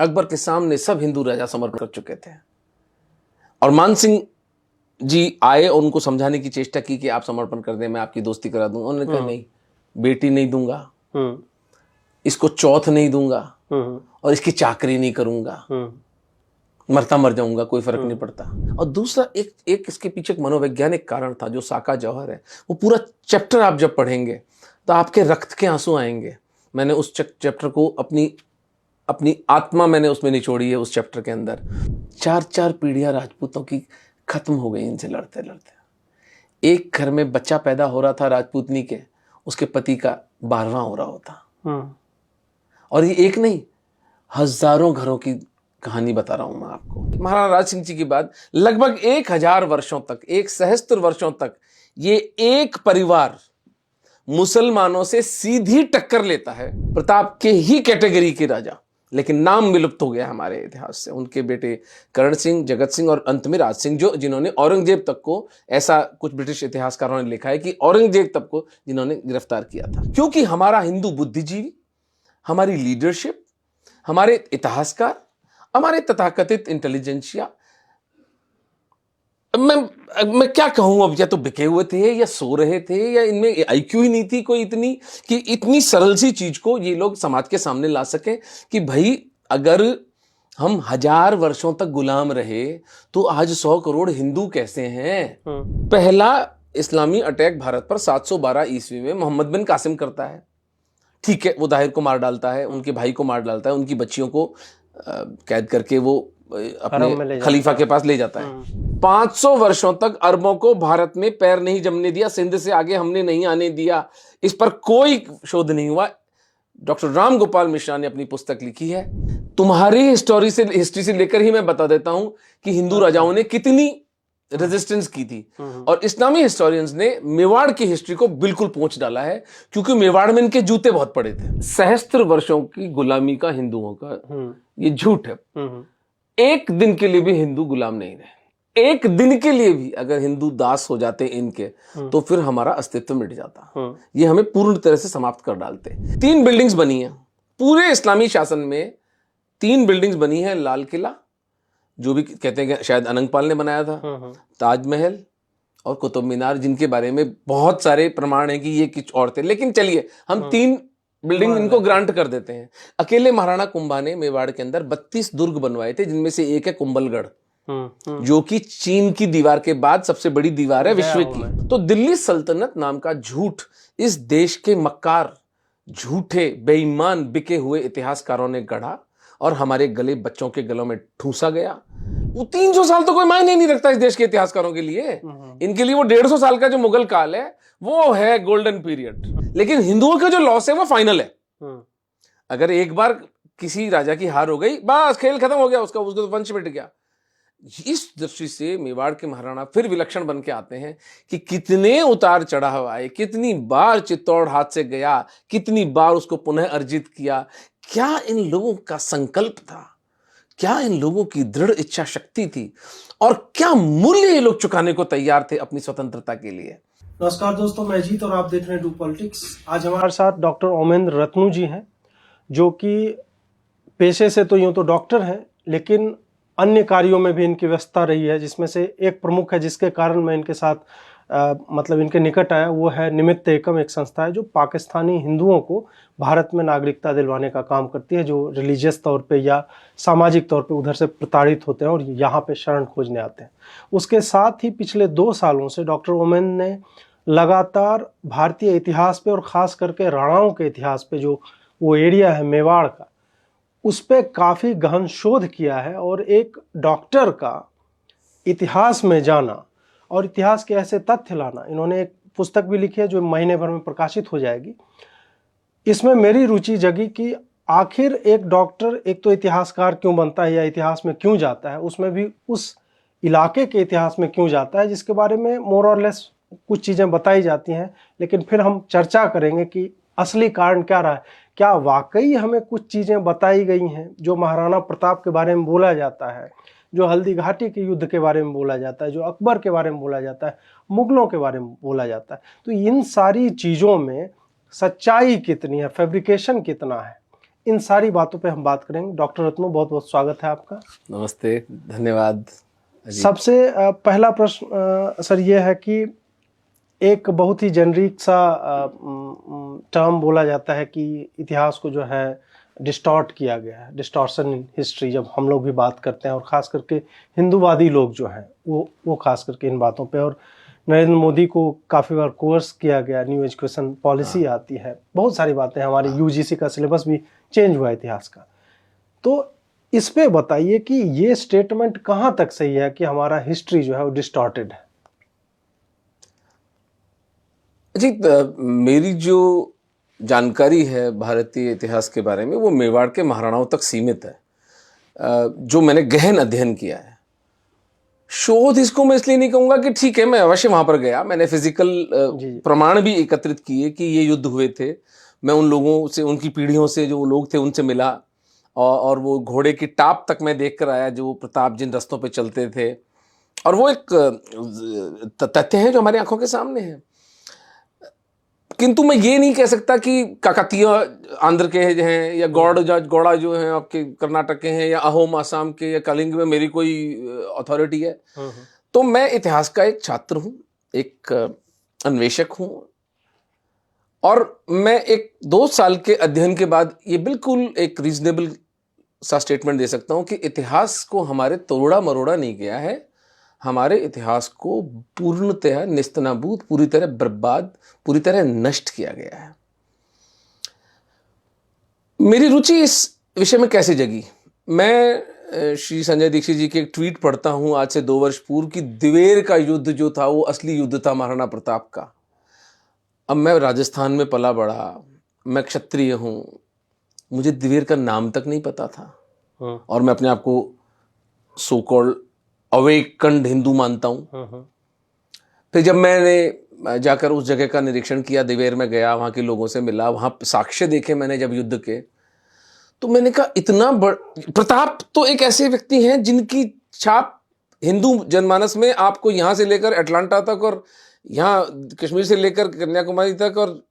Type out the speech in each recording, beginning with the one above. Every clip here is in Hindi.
अकबर के सामने सब हिंदू राजा समर्पण कर चुके थे और मान सिंह जी आए और उनको समझाने की चेष्टा की कि आप समर्पण कर दें, मैं आपकी दोस्ती करा दूं। उन्होंने कहा नहीं, बेटी नहीं दूंगा, इसको चौथ नहीं दूंगा और इसकी चाकरी नहीं करूंगा, मरता मर जाऊंगा, कोई फर्क नहीं पड़ता। और दूसरा एक इसके पीछे एक मनोवैज्ञानिक कारण था जो साका जौहर है। वो पूरा चैप्टर आप जब पढ़ेंगे तो आपके रक्त के आंसू आएंगे। मैंने उस चैप्टर को अपनी आत्मा मैंने उसमें निचोड़ी है। उस चैप्टर के अंदर 4 पीढ़ियां राजपूतों की खत्म हो गई इनसे लड़ते लड़ते। एक घर में बच्चा पैदा हो रहा था राजपूतनी के, उसके पति का 12वां हो रहा होता। और ये एक नहीं, हजारों घरों की कहानी बता रहा हूं मैं आपको। महाराणा राज सिंह जी के बाद लगभग 1000 वर्षों तक, 1 सहस्त्र वर्षों तक ये एक परिवार मुसलमानों से सीधी टक्कर लेता है। प्रताप के ही कैटेगरी के राजा, लेकिन नाम विलुप्त हो गया हमारे इतिहास से। उनके बेटे करण सिंह, जगत सिंह और अंत में राज सिंह, जिन्होंने औरंगजेब तक को, ऐसा कुछ ब्रिटिश इतिहासकारों ने लिखा है कि औरंगजेब तक को जिन्होंने गिरफ्तार किया था। क्योंकि हमारा हिंदू बुद्धिजीवी, हमारी लीडरशिप, हमारे इतिहासकार, हमारे तथाकथित इंटेलिजेंसिया, मैं क्या कहूं अब, या तो बिके हुए थे या सो रहे थे या इनमें आईक्यू ही नहीं थी कोई इतनी कि इतनी सरल सी चीज को ये लोग समाज के सामने ला सके कि भाई अगर हम 1000 वर्षों तक गुलाम रहे तो आज 100 करोड़ हिंदू कैसे हैं। पहला इस्लामी अटैक भारत पर 712 ईस्वी में मोहम्मद बिन कासिम करता है। ठीक है, वो दाहिर को मार डालता है, उनके भाई को मार डालता है, उनकी बच्चियों को कैद करके वो अपने खलीफा के पास ले जाता है। 500 वर्षों तक अरबों को भारत में पैर नहीं जमने दिया, सिंध से आगे हमने नहीं आने दिया। इस पर कोई शोध नहीं हुआ। डॉक्टर राम गोपाल मिश्रा ने अपनी पुस्तक लिखी है। तुम्हारी हिस्ट्री से लेकर ही मैं बता देता हूं कि हिंदू राजाओं ने कितनी रेजिस्टेंस की थी। और इस्लामी हिस्टोरियंस ने मेवाड़ की हिस्ट्री को बिल्कुल पोंछ डाला है, क्योंकि मेवाड़ में इनके जूते बहुत पड़े थे। सहस्त्र वर्षों की गुलामी का हिंदुओं का ये झूठ है। एक दिन के लिए भी हिंदू गुलाम नहीं रहे। एक दिन के लिए भी अगर हिंदू दास हो जाते इनके, तो फिर हमारा अस्तित्व मिट जाता। ये हमें पूर्ण तरह से समाप्त कर डालते। 3 बिल्डिंग्स बनी हैं पूरे इस्लामी शासन में। 3 बिल्डिंग्स बनी है, लाल किला, जो भी कहते हैं कि शायद अनंगपाल ने बनाया था, ताजमहल और कुतुब मीनार, जिनके बारे में बहुत सारे प्रमाण हैं कि ये कुछ और थे। लेकिन चलिए हम 3 बिल्डिंग इनको ग्रांट कर देते हैं। अकेले महाराणा कुंभा ने मेवाड़ के अंदर 32 दुर्ग बनवाए थे, जिनमें से एक है कुंभलगढ़, जो कि चीन की दीवार के बाद सबसे बड़ी दीवार है विश्व की। तो दिल्ली सल्तनत नाम का झूठ इस देश के मक्कार, झूठे, बेईमान, बिके हुए इतिहासकारों ने गढ़ा और हमारे गले, बच्चों के गलों में ठूसा गया। वो 300 साल तो कोई मायने नहीं रखता इस देश के इतिहासकारों के लिए। इनके लिए वो 150 साल का जो मुगल काल है वो है गोल्डन पीरियड। लेकिन हिंदुओं का जो लॉस है वो फाइनल है। अगर एक बार किसी राजा की हार हो गई, बस खेल खत्म हो गया, उसका तो वंश मिट गया। इस दृष्टि से मेवाड़ के महाराणा फिर विलक्षण बन के आते हैं कि कितने उतार चढ़ाव आए, कितनी बार चित्तौड़ हाथ से गया, कितनी बार उसको पुनः अर्जित किया। क्या इन लोगों का संकल्प था, क्या इन लोगों की दृढ़ इच्छा शक्ति थी, और क्या मूल्य ये लोग चुकाने को तैयार थे अपनी स्वतंत्रता के लिए। नमस्कार दोस्तों, मैं जीत और आप देख रहे हैं डू पॉलिटिक्स। आज हमारे साथ डॉक्टर ओमेंद्र रत्नू जी हैं, जो कि पेशे से तो यूं तो डॉक्टर हैं, लेकिन अन्य कार्यों में भी इनकी व्यस्तता रही है, जिसमें से एक प्रमुख है जिसके कारण मैं इनके साथ मतलब इनके निकट आया, वो है निमित्त एकम, एक संस्था है जो पाकिस्तानी हिंदुओं को भारत में नागरिकता दिलवाने का काम करती है, जो रिलीजियस तौर पे या सामाजिक तौर पे उधर से प्रताड़ित होते हैं और यहाँ पे शरण खोजने आते हैं। उसके साथ ही पिछले 2 सालों से डॉक्टर ओमेंद्र ने लगातार भारतीय इतिहास पे और ख़ास करके राणाओं के इतिहास पे, जो वो एरिया है मेवाड़ का, उस पर काफ़ी गहन शोध किया है। और एक डॉक्टर का इतिहास में जाना और इतिहास के ऐसे तथ्य लाना, इन्होंने एक पुस्तक भी लिखी है जो महीने भर में प्रकाशित हो जाएगी। इसमें मेरी रुचि जगी कि आखिर एक डॉक्टर एक तो इतिहासकार क्यों बनता है या इतिहास में क्यों जाता है, उसमें भी उस इलाके के इतिहास में क्यों जाता है, जिसके बारे में मोर और लेस कुछ चीज़ें बताई जाती हैं। लेकिन फिर हम चर्चा करेंगे कि असली कारण क्या रहा है। क्या वाकई हमें कुछ चीज़ें बताई गई हैं जो महाराणा प्रताप के बारे में बोला जाता है, जो हल्दी घाटी के युद्ध के बारे में बोला जाता है, जो अकबर के बारे में बोला जाता है, मुगलों के बारे में बोला जाता है, तो इन सारी चीज़ों में सच्चाई कितनी है, फैब्रिकेशन कितना है, इन सारी बातों पे हम बात करेंगे। डॉक्टर रत्नू, बहुत बहुत स्वागत है आपका। नमस्ते, धन्यवाद अजीत। सबसे पहला प्रश्न सर ये है कि एक बहुत ही जेनरिक सा टर्म बोला जाता है कि इतिहास को जो है डिस्टॉर्ट किया गया है, डिस्टॉर्शन इन हिस्ट्री, जब हम लोग भी बात करते हैं, और ख़ास करके हिंदूवादी लोग जो हैं वो खास करके इन बातों पे। और नरेंद्र मोदी को काफ़ी बार कोर्स किया गया, न्यू एजुकेशन पॉलिसी आती है, बहुत सारी बातें, हमारे यूजीसी का सिलेबस भी चेंज हुआ है इतिहास का। तो इस पे बताइए कि ये स्टेटमेंट कहाँ तक सही है कि हमारा हिस्ट्री जो है वो डिस्टॉर्टेड है। जी, मेरी जो जानकारी है भारतीय इतिहास के बारे में वो मेवाड़ के महाराणाओं तक सीमित है, जो मैंने गहन अध्ययन किया है। शोध इसको मैं इसलिए नहीं कहूँगा कि ठीक है, मैं अवश्य वहाँ पर गया, मैंने फिजिकल प्रमाण भी एकत्रित किए कि ये युद्ध हुए थे। मैं उन लोगों से, उनकी पीढ़ियों से, जो लोग थे उनसे मिला, और वो घोड़े की टाप तक मैं देख कर आया जो प्रताप जिन रस्तों पे चलते थे। और वो एक तथ्य है जो हमारी आंखों के सामने है। किंतु मैं ये नहीं कह सकता कि काकतीय आंध्र के हैं या गौड़ा जो हैं आपके कर्नाटक के हैं, या अहोम आसाम के, या कलिंग में मेरी कोई अथॉरिटी है। तो मैं इतिहास का एक छात्र हूं, एक अन्वेषक हूं, और मैं एक 2 साल के अध्ययन के बाद ये बिल्कुल एक रीजनेबल सा स्टेटमेंट दे सकता हूं कि इतिहास को हमारे तोड़ा मरोड़ा नहीं गया है, हमारे इतिहास को पूर्णतः निस्तनाबूद, पूरी तरह बर्बाद, पूरी तरह नष्ट किया गया है। मेरी रुचि इस विषय में कैसे जगी? मैं श्री संजय दीक्षित जी के एक ट्वीट पढ़ता हूं आज से 2 वर्ष पूर्व कि दिवेर का युद्ध जो था वो असली युद्ध था महाराणा प्रताप का। अब मैं राजस्थान में पला बड़ा, मैं क्षत्रिय हूं, मुझे दिवेर का नाम तक नहीं पता था, और मैं अपने आप को सो कॉल्ड अवेकन्ड हिंदू मानता हूं। फिर जब मैंने जाकर उस जगह का निरीक्षण किया, दिवेर में गया, वहां के लोगों से मिला, वहां साक्ष्य देखे मैंने जब युद्ध के, तो मैंने कहा इतना प्रताप तो एक ऐसे व्यक्ति हैं जिनकी छाप हिंदू जनमानस में आपको यहां से लेकर अटलांटा तक, और यहाँ कश्मीर से लेकर कन्याकुमारी तक, और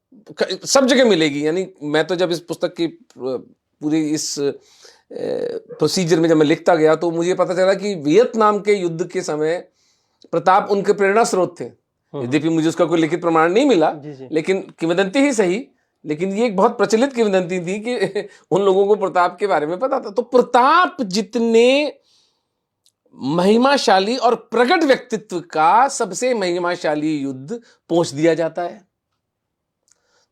सब जगह मिलेगी। यानी मैं तो जब इस पुस्तक की पूरी इस प्रोसीजर में जब मैं लिखता गया तो मुझे पता चला कि वियतनाम के युद्ध के समय प्रताप उनके प्रेरणा स्रोत थे। यद्यपि मुझे उसका कोई लिखित प्रमाण नहीं मिला, लेकिन किंवदंती ही सही, लेकिन ये एक बहुत प्रचलित किंवदंती थी कि उन लोगों को प्रताप के बारे में पता था। तो प्रताप जितने महिमाशाली और प्रकट व्यक्तित्व का सबसे महिमाशाली युद्ध पोंछ दिया जाता है,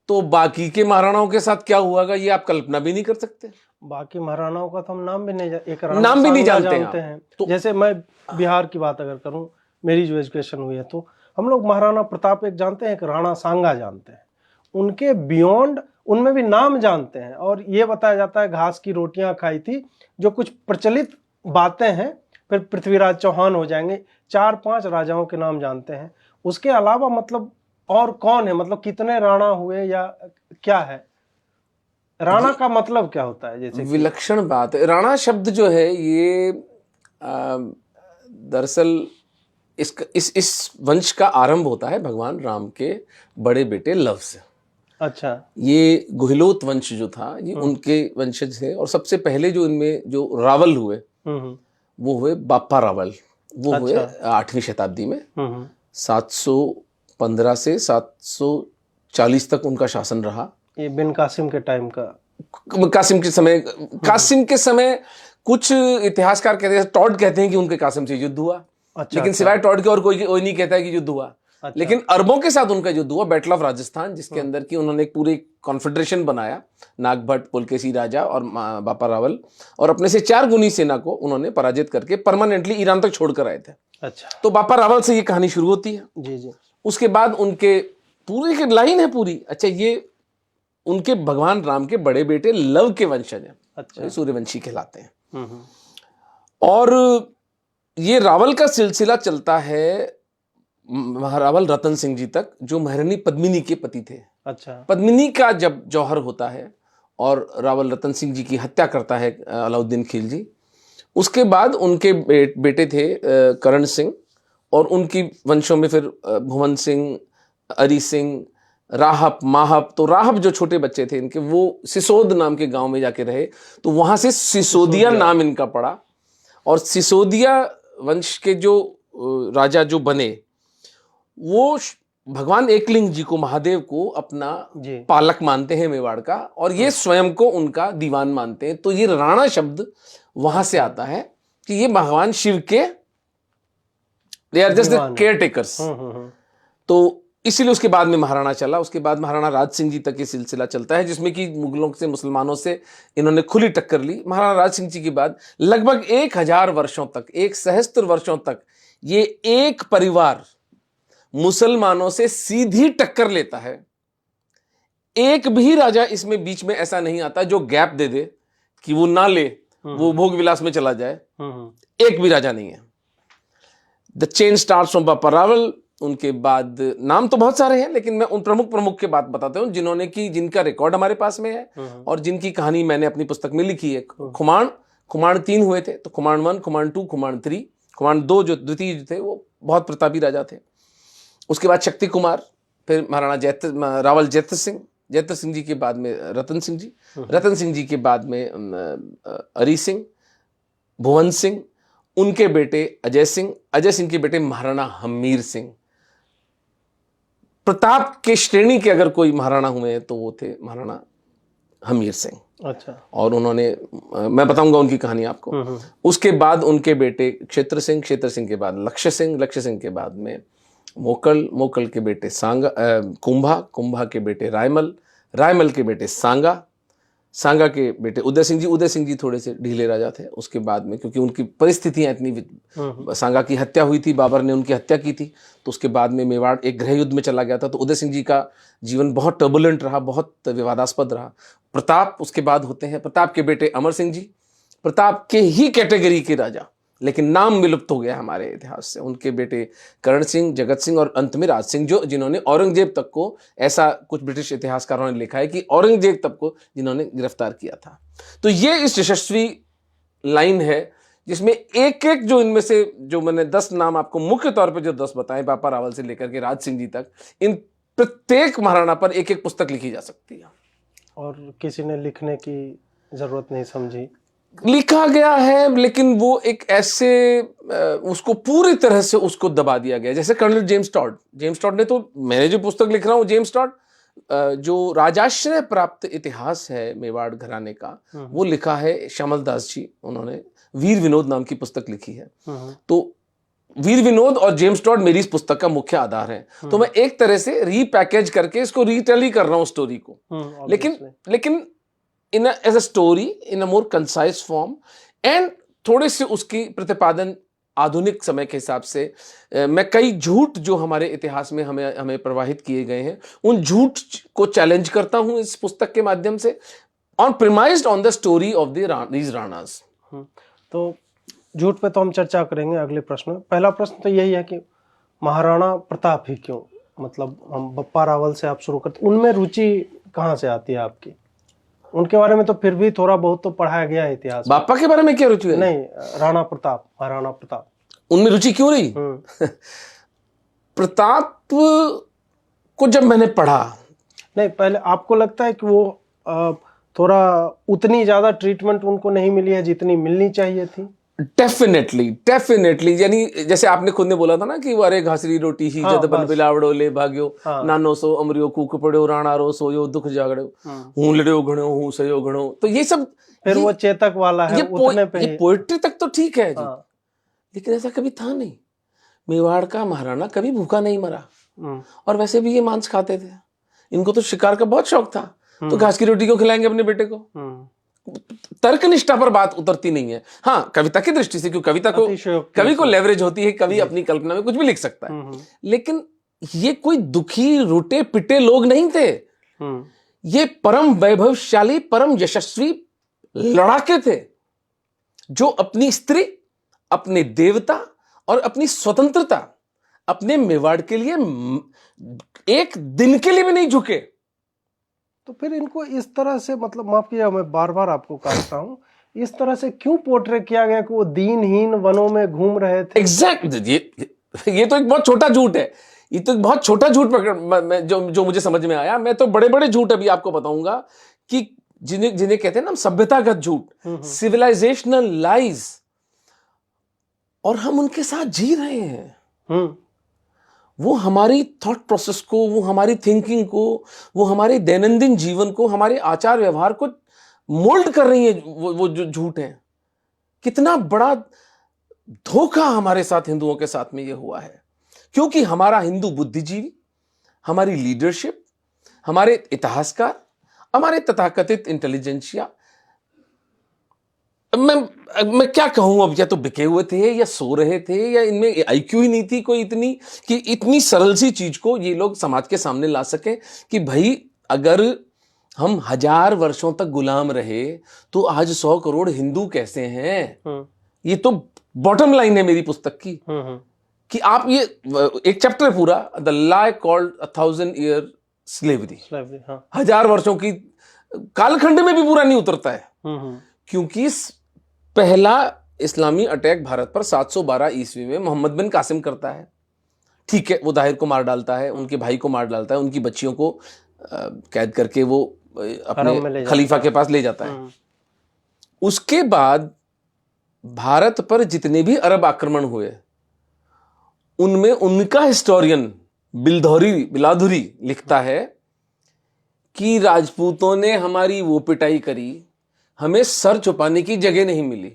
तो बाकी के महाराणाओं के साथ क्या हुआ ये आप कल्पना भी नहीं कर सकते। बाकी महाराणाओं का तो हम नाम भी नहीं, एक नाम भी नहीं जानते हैं। तो जैसे मैं बिहार की बात अगर करूं, मेरी जो एजुकेशन हुई है, तो हम लोग महाराणा प्रताप एक जानते हैं, एक राणा सांगा जानते हैं। उनके बियॉन्ड उनमें भी नाम जानते हैं, और ये बताया जाता है घास की रोटियां खाई थी, जो कुछ प्रचलित बातें हैं। फिर पृथ्वीराज चौहान हो जाएंगे, 4-5 राजाओं के नाम जानते हैं। उसके अलावा मतलब और कौन है, मतलब कितने राणा हुए या क्या है? राणा का मतलब क्या होता है? जैसे विलक्षण बात है। राणा शब्द जो है ये दरअसल इस वंश का आरंभ होता है भगवान राम के बड़े बेटे लव से। अच्छा। ये गुहिलोत वंश जो था ये उनके वंशज थे, और सबसे पहले जो इनमें जो रावल हुए वो हुए बापा रावल। वो हुए 8वीं शताब्दी में। 715 से 740 तक उनका शासन रहा। ये बिन कासिम के टाइम का, कासिम के समय कुछ इतिहासकार कहते हैं, टॉड कहते हैं कि उनके कासिम से युद्ध हुआ। लेकिन सिवाय टॉड के और कोई नहीं कहता है कि युद्ध हुआ। लेकिन अरबों के साथ उनका युद्ध हुआ, बैटल ऑफ राजस्थान, जिसके अंदर की उन्होंने एक पूरी कॉन्फेडरेशन बनाया, नागभट्ट, पुलकेशी राजा और बापा रावल, और अपने से 4 गुनी सेना को उन्होंने पराजित करके परमानेंटली ईरान तक छोड़कर आए थे। अच्छा। तो बापा रावल से ये कहानी शुरू होती है। जी। उसके बाद उनके पूरी की लाइन है पूरी। अच्छा, ये उनके भगवान राम के बड़े बेटे लव के वंशज हैं। अच्छा। सूर्यवंशी कहलाते हैं। और ये रावल का सिलसिला चलता है महारावल रतन सिंह जी तक, जो महारानी पद्मिनी के पति थे। अच्छा। पद्मिनी का जब जौहर होता है और रावल रतन सिंह जी की हत्या करता है अलाउद्दीन खिलजी, उसके बाद उनके बेटे थे करण सिंह, और उनकी वंशों में फिर भुवन सिंह, अरी सिंह, राहप माहप, तो राहप जो छोटे बच्चे थे इनके, वो सिसोद नाम के गांव में जाके रहे, तो वहां से सिसोदिया नाम इनका पड़ा। और सिसोदिया वंश के जो राजा जो बने, वो भगवान एकलिंग जी को, महादेव को अपना पालक मानते हैं मेवाड़ का, और ये स्वयं को उनका दीवान मानते हैं। तो ये राणा शब्द वहां से आता है कि ये भगवान शिव के, they are just the care takers. तो इसीलिए उसके बाद में महाराणा चला। उसके बाद महाराणा राज सिंह जी तक ये सिलसिला चलता है, जिसमें कि मुगलों से, मुसलमानों से इन्होंने खुली टक्कर ली। महाराणा राज सिंह जी के बाद लगभग 1000 वर्षों तक, 1 सहस्त्र वर्षों तक ये एक परिवार मुसलमानों से सीधी टक्कर लेता है। एक भी राजा इसमें बीच में ऐसा नहीं आता जो गैप दे दे कि वो ना ले, वो भोग विलास में चला जाए। एक भी राजा नहीं है। द चेन स्टार्ट्स फ्रॉम बापा रावल। उनके बाद नाम तो बहुत सारे हैं, लेकिन मैं उन प्रमुख के बात बताता हूं जिन्होंने की, जिनका रिकॉर्ड हमारे पास में है और जिनकी कहानी मैंने अपनी पुस्तक में लिखी है। खुमाण 3 हुए थे, तो खुमाण 1, खुमाण 2, खुमाण 3। खुमाण 2 जो द्वितीय थे वो बहुत प्रतापी राजा थे। उसके बाद शक्ति कुमार, फिर महाराणा रावल जैत्र सिंह जी के बाद में रतन सिंह जी, रतन सिंह जी के बाद में अरी सिंह, भुवन सिंह, उनके बेटे अजय सिंह के बेटे महाराणा हमीर सिंह। प्रताप के श्रेणी के अगर कोई महाराणा हुए तो वो थे महाराणा हमीर सिंह। अच्छा। और उन्होंने, मैं बताऊंगा उनकी कहानी आपको। उसके बाद उनके बेटे क्षेत्र सिंह के बाद लक्ष्य सिंह के बाद में मोकल के बेटे कुंभा के बेटे रायमल के बेटे सांगा के बेटे उदय सिंह जी थोड़े से ढीले राजा थे। उसके बाद में क्योंकि उनकी परिस्थितियां इतनी, सांगा की हत्या हुई थी, बाबर ने उनकी हत्या की थी, तो उसके बाद में मेवाड़ एक गृह युद्ध में चला गया था। तो उदय सिंह जी का जीवन बहुत टर्बुलेंट रहा, बहुत विवादास्पद रहा। प्रताप उसके बाद होते हैं, प्रताप के बेटे अमर सिंह जी, प्रताप के ही कैटेगरी के राजा, लेकिन नाम विलुप्त हो गया हमारे इतिहास से। उनके बेटे करण सिंह, जगत सिंह और अंत में राज सिंह, जिन्होंने औरंगजेब तक को, ऐसा कुछ ब्रिटिश इतिहासकारों ने लिखा है कि औरंगजेब तक को जिन्होंने गिरफ्तार किया था। तो ये इस यशस्वी लाइन है जिसमें एक एक, जो इनमें से जो मैंने 10 नाम आपको मुख्य तौर पर जो 10 बताए, बापा रावल से लेकर के राज सिंह जी तक, इन प्रत्येक महाराणा पर एक एक पुस्तक लिखी जा सकती है। और किसी ने लिखने की जरूरत नहीं समझी, लिखा गया है, लेकिन वो एक ऐसे उसको पूरी तरह से उसको दबा दिया गया। जैसे कर्नल जेम्स टॉड ने, तो मैंने जो पुस्तक लिख रहा हूँ, जेम्स टॉड जो राजाश्रय प्राप्त इतिहास है मेवाड़ घराने का, वो लिखा है श्यामल दास जी। उन्होंने वीर विनोद नाम की पुस्तक लिखी है। तो वीर विनोद और जेम्स टॉड मेरी इस पुस्तक का मुख्य आधार है। तो मैं एक तरह से रीपैकेज करके इसको रीटेल ही कर रहा हूँ स्टोरी को, लेकिन as a story in a more concise form, and थोड़े से उसकी प्रतिपादन आधुनिक समय के हिसाब से। मैं कई झूठ जो हमारे इतिहास में हमें प्रवाहित किए गए हैं, उन झूठ को चैलेंज करता हूं इस पुस्तक के माध्यम से, on premised on the story of these Rana's. तो झूठ पे तो हम चर्चा करेंगे अगले प्रश्न में। पहला प्रश्न तो यही है कि महाराणा प्रताप ही क्यों, मतलब हम बप्पा रावल से आप शुरू करते, उनमें रुचि कहाँ से आती है आपकी? उनके बारे में तो फिर भी थोड़ा बहुत तो पढ़ाया गया है इतिहास। बापा के बारे में क्या रुचि है? नहीं, महाराणा प्रताप, उनमें रुचि क्यों रही? प्रताप को जब मैंने पढ़ा, नहीं, पहले आपको लगता है कि वो थोड़ा उतनी ज्यादा ट्रीटमेंट उनको नहीं मिली है जितनी मिलनी चाहिए थी? डेफिनेटली, यानी जैसे आपने खुद ने बोला था ना कि वो अरे घासरी रोटी ही जद बन बिलावड़ो ले भाग्यो, नानो सो अमरियो कूक पड़ो, राणा रो सोयो दुख जागड़ो, हूं लड़ो घणो हूं सयो घणो। तो ये सब, फिर वो चेतक वाला है, उतने पे ये पोएट्री तक तो ठीक है जी, लेकिन ऐसा कभी था नहीं। मेवाड़ का महाराणा कभी भूखा नहीं मरा, और वैसे भी ये मांस खाते थे। इनको तो शिकार का बहुत शौक था, तो घास की रोटी क्यों खिलाएंगे अपने बेटे को? तर्क निष्ठा पर बात उतरती नहीं है। हाँ, कविता की दृष्टि से, क्योंकि कवि को लेवरेज होती है, कवि अपनी कल्पना में कुछ भी लिख सकता है, लेकिन ये कोई दुखी रोटे पिटे लोग नहीं थे। ये परम वैभवशाली, परम यशस्वी लड़ाके थे, जो अपनी स्त्री, अपने देवता और अपनी स्वतंत्रता, अपने मेवाड़ के लिए एक दिन के लिए भी नहीं झुके। तो फिर इनको इस तरह से, मतलब माफ कीजिएगा मैं बार बार आपको कहता हूं, इस तरह से क्यों पोर्ट्रे किया गया कि वो दीनहीन वनों में घूम रहे थे? एग्जैक्ट, ये तो एक बहुत छोटा झूठ है। ये तो बहुत छोटा झूठ पकड़ जो मुझे समझ में आया। मैं तो बड़े बड़े झूठ अभी आपको बताऊंगा कि जिन्हें जिन्हें कहते हैं ना हम सभ्यतागत झूठ, सिविलाइजेशनल लाइज, और हम उनके साथ जी रहे हैं। वो हमारी थॉट प्रोसेस को, वो हमारी थिंकिंग को, वो हमारे दैनंदिन जीवन को, हमारे आचार व्यवहार को मोल्ड कर रही है। वो जो झूठ है, कितना बड़ा धोखा हमारे साथ हिंदुओं के साथ में ये हुआ है। क्योंकि हमारा हिंदू बुद्धिजीवी, हमारी लीडरशिप, हमारे इतिहासकार, हमारे तथाकथित इंटेलिजेंसिया, मैं क्या कहूं अब, या तो बिके हुए थे या सो रहे थे, या इनमें आईक्यू ही नहीं थी कोई इतनी कि इतनी सरल सी चीज को ये लोग समाज के सामने ला सके कि भाई अगर हम 1000 वर्षों तक गुलाम रहे तो आज 100 करोड़ हिंदू कैसे हैं। ये तो बॉटम लाइन है मेरी पुस्तक की कि आप ये एक चैप्टर है पूरा, the lie called 1000 year slavery. 1000 वर्षों की कालखंड में भी पूरा नहीं उतरता है। क्योंकि पहला इस्लामी अटैक भारत पर 712 ईस्वी में मोहम्मद बिन कासिम करता है। ठीक है, वो दाहिर को मार डालता है, उनके भाई को मार डालता है, उनकी बच्चियों को कैद करके वो अपने खलीफा के पास ले जाता है। उसके बाद भारत पर जितने भी अरब आक्रमण हुए उनमें उनका हिस्टोरियन बिलाधुरी लिखता है कि राजपूतों ने हमारी वो पिटाई करी, हमें सर छुपाने की जगह नहीं मिली।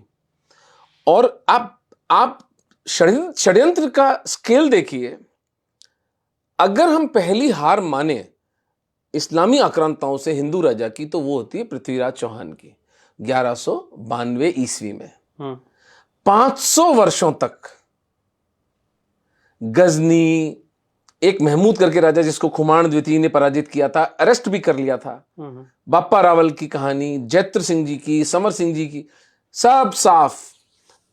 और आप षड्यंत्र का स्केल देखिए। अगर हम पहली हार माने इस्लामी आक्रांताओं से हिंदू राजा की, तो वो होती है पृथ्वीराज चौहान की 1192 ईस्वी में। 500 वर्षों तक गजनी, एक महमूद करके राजा जिसको खुमान द्वितीय ने पराजित किया था, अरेस्ट भी कर लिया था, बाप्पा रावल की कहानी, जैत्र सिंह जी की, समर सिंह जी की, सब साफ।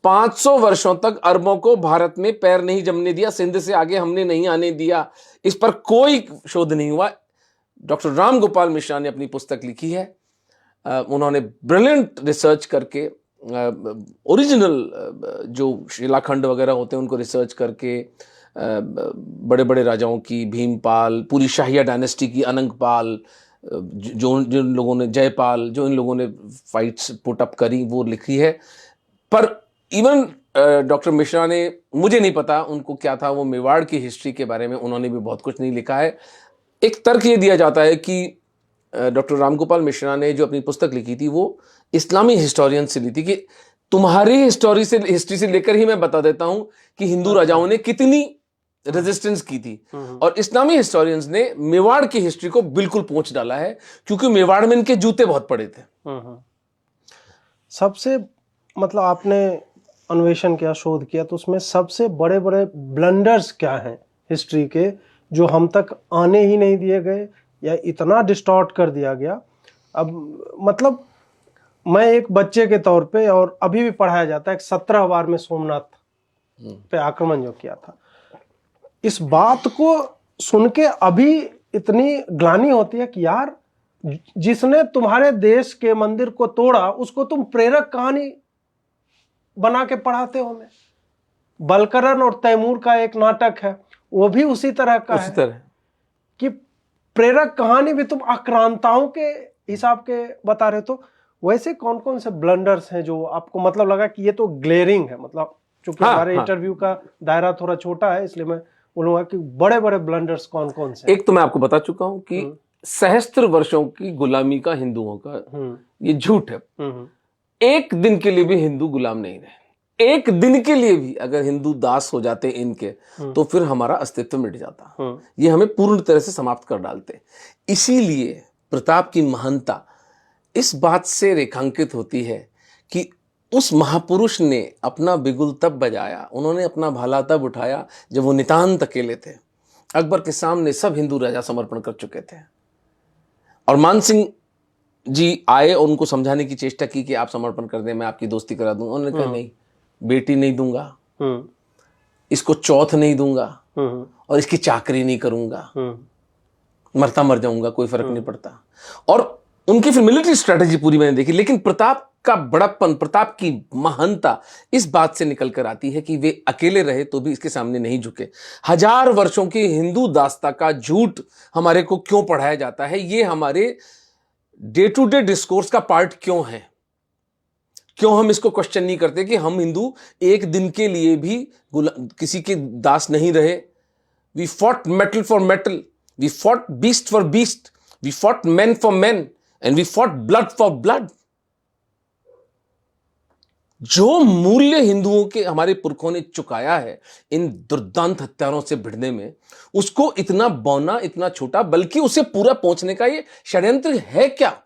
500 वर्षों तक अरबों को भारत में पैर नहीं जमने दिया, सिंध से आगे हमने नहीं आने दिया। इस पर कोई शोध नहीं हुआ। डॉक्टर राम गोपाल मिश्रा ने अपनी पुस्तक लिखी है। उन्होंने ब्रिलियंट रिसर्च करके ओरिजिनल जो शिलाखंड वगैरह होते हैं उनको रिसर्च करके बड़े बड़े राजाओं की, भीमपाल, पूरी शाहिया डायनेस्टी की, अनंगपाल, जिन लोगों ने, जयपाल, जो इन लोगों ने फाइट्स पुट अप करी, वो लिखी है। पर इवन डॉक्टर मिश्रा ने, मुझे नहीं पता उनको क्या था, वो मेवाड़ की हिस्ट्री के बारे में उन्होंने भी बहुत कुछ नहीं लिखा है। एक तर्क ये दिया जाता है कि डॉक्टर रामगोपाल मिश्रा ने जो अपनी पुस्तक लिखी थी वो इस्लामी हिस्टोरियन से ली थी, कि तुम्हारी हिस्ट्री से लेकर ही मैं बता देता हूं कि हिंदू राजाओं ने कितनी रेजिस्टेंस की थी। और इस्लामी हिस्टोरियंस ने मेवाड़ की हिस्ट्री को बिल्कुल पोंछ डाला है, क्योंकि मेवाड़ में इनके जूते बहुत पड़े थे। सबसे मतलब आपने अन्वेषण किया, शोध किया, तो उसमें सबसे बड़े बड़े ब्लंडर्स क्या हैं हिस्ट्री के, जो हम तक आने ही नहीं दिए गए या इतना डिस्टॉर्ट कर दिया गया। अब मतलब मैं एक बच्चे के तौर पे, और अभी भी पढ़ाया जाता है, 17 बार में सोमनाथ पे आक्रमण जो किया था, इस बात को सुन के अभी इतनी ग्लानि होती है कि यार, जिसने तुम्हारे देश के मंदिर को तोड़ा उसको तुम प्रेरक कहानी बना के पढ़ाते हो। हमें बलकरण और तैमूर का एक नाटक है, वो भी उसी तरह का है कि प्रेरक कहानी भी तुम आक्रांताओं के हिसाब के बता रहे। तो वैसे कौन कौन से ब्लंडर्स हैं जो आपको मतलब लगा कि ये तो ग्लेरिंग है? मतलब चूंकि हमारे इंटरव्यू का दायरा थोड़ा छोटा है, इसलिए मैं बोलूंगा कि बड़े बड़े ब्लंडर्स कौन कौन से? एक तो मैं आपको बता चुका हूं कि सहस्त्र वर्षों की गुलामी का हिंदुओं का ये झूठ है। एक दिन के लिए भी हिंदू गुलाम नहीं रहे। एक दिन के लिए भी अगर हिंदू दास हो जाते इनके, तो फिर हमारा अस्तित्व मिट जाता। ये हमें पूर्ण तरह से समाप्त कर डालते। इसीलिए प्रताप की महानता इस बात से रेखांकित होती है कि उस महापुरुष ने अपना बिगुल तब बजाया, उन्होंने अपना भाला तब उठाया जब वो नितांत अकेले थे। अकबर के सामने सब हिंदू राजा समर्पण कर चुके थे, और मान सिंह जी आए और उनको समझाने की चेष्टा की कि आप समर्पण कर दें, मैं आपकी दोस्ती करा दूंगा। उन्होंने कहा नहीं, बेटी नहीं दूंगा, इसको चौथ नहीं दूंगा, और इसकी चाकरी नहीं करूंगा, मरता मर जाऊंगा, कोई फर्क नहीं पड़ता। और उनकी फिर मिलिट्री स्ट्रेटेजी पूरी मैंने देखी, लेकिन प्रताप का बड़प्पन, प्रताप की महानता इस बात से निकल कर आती है कि वे अकेले रहे तो भी इसके सामने नहीं झुके। 1000 वर्षों की हिंदू दास्ता का झूठ हमारे को क्यों पढ़ाया जाता है, ये हमारे डे टू डे डिस्कोर्स का पार्ट क्यों है? क्यों हम इसको क्वेश्चन नहीं करते कि हम हिंदू एक दिन के लिए भी किसी के दास नहीं रहे? We fought metal for metal, we fought beast for beast, we fought man for man, and we fought blood for blood. जो मूल्य हिंदुओं के हमारे पुरखों ने चुकाया है इन दुर्दांत हत्यारों से भिड़ने में, उसको इतना बौना, इतना छोटा, बल्कि उसे पूरा पहुंचने का ये षड्यंत्र है क्या?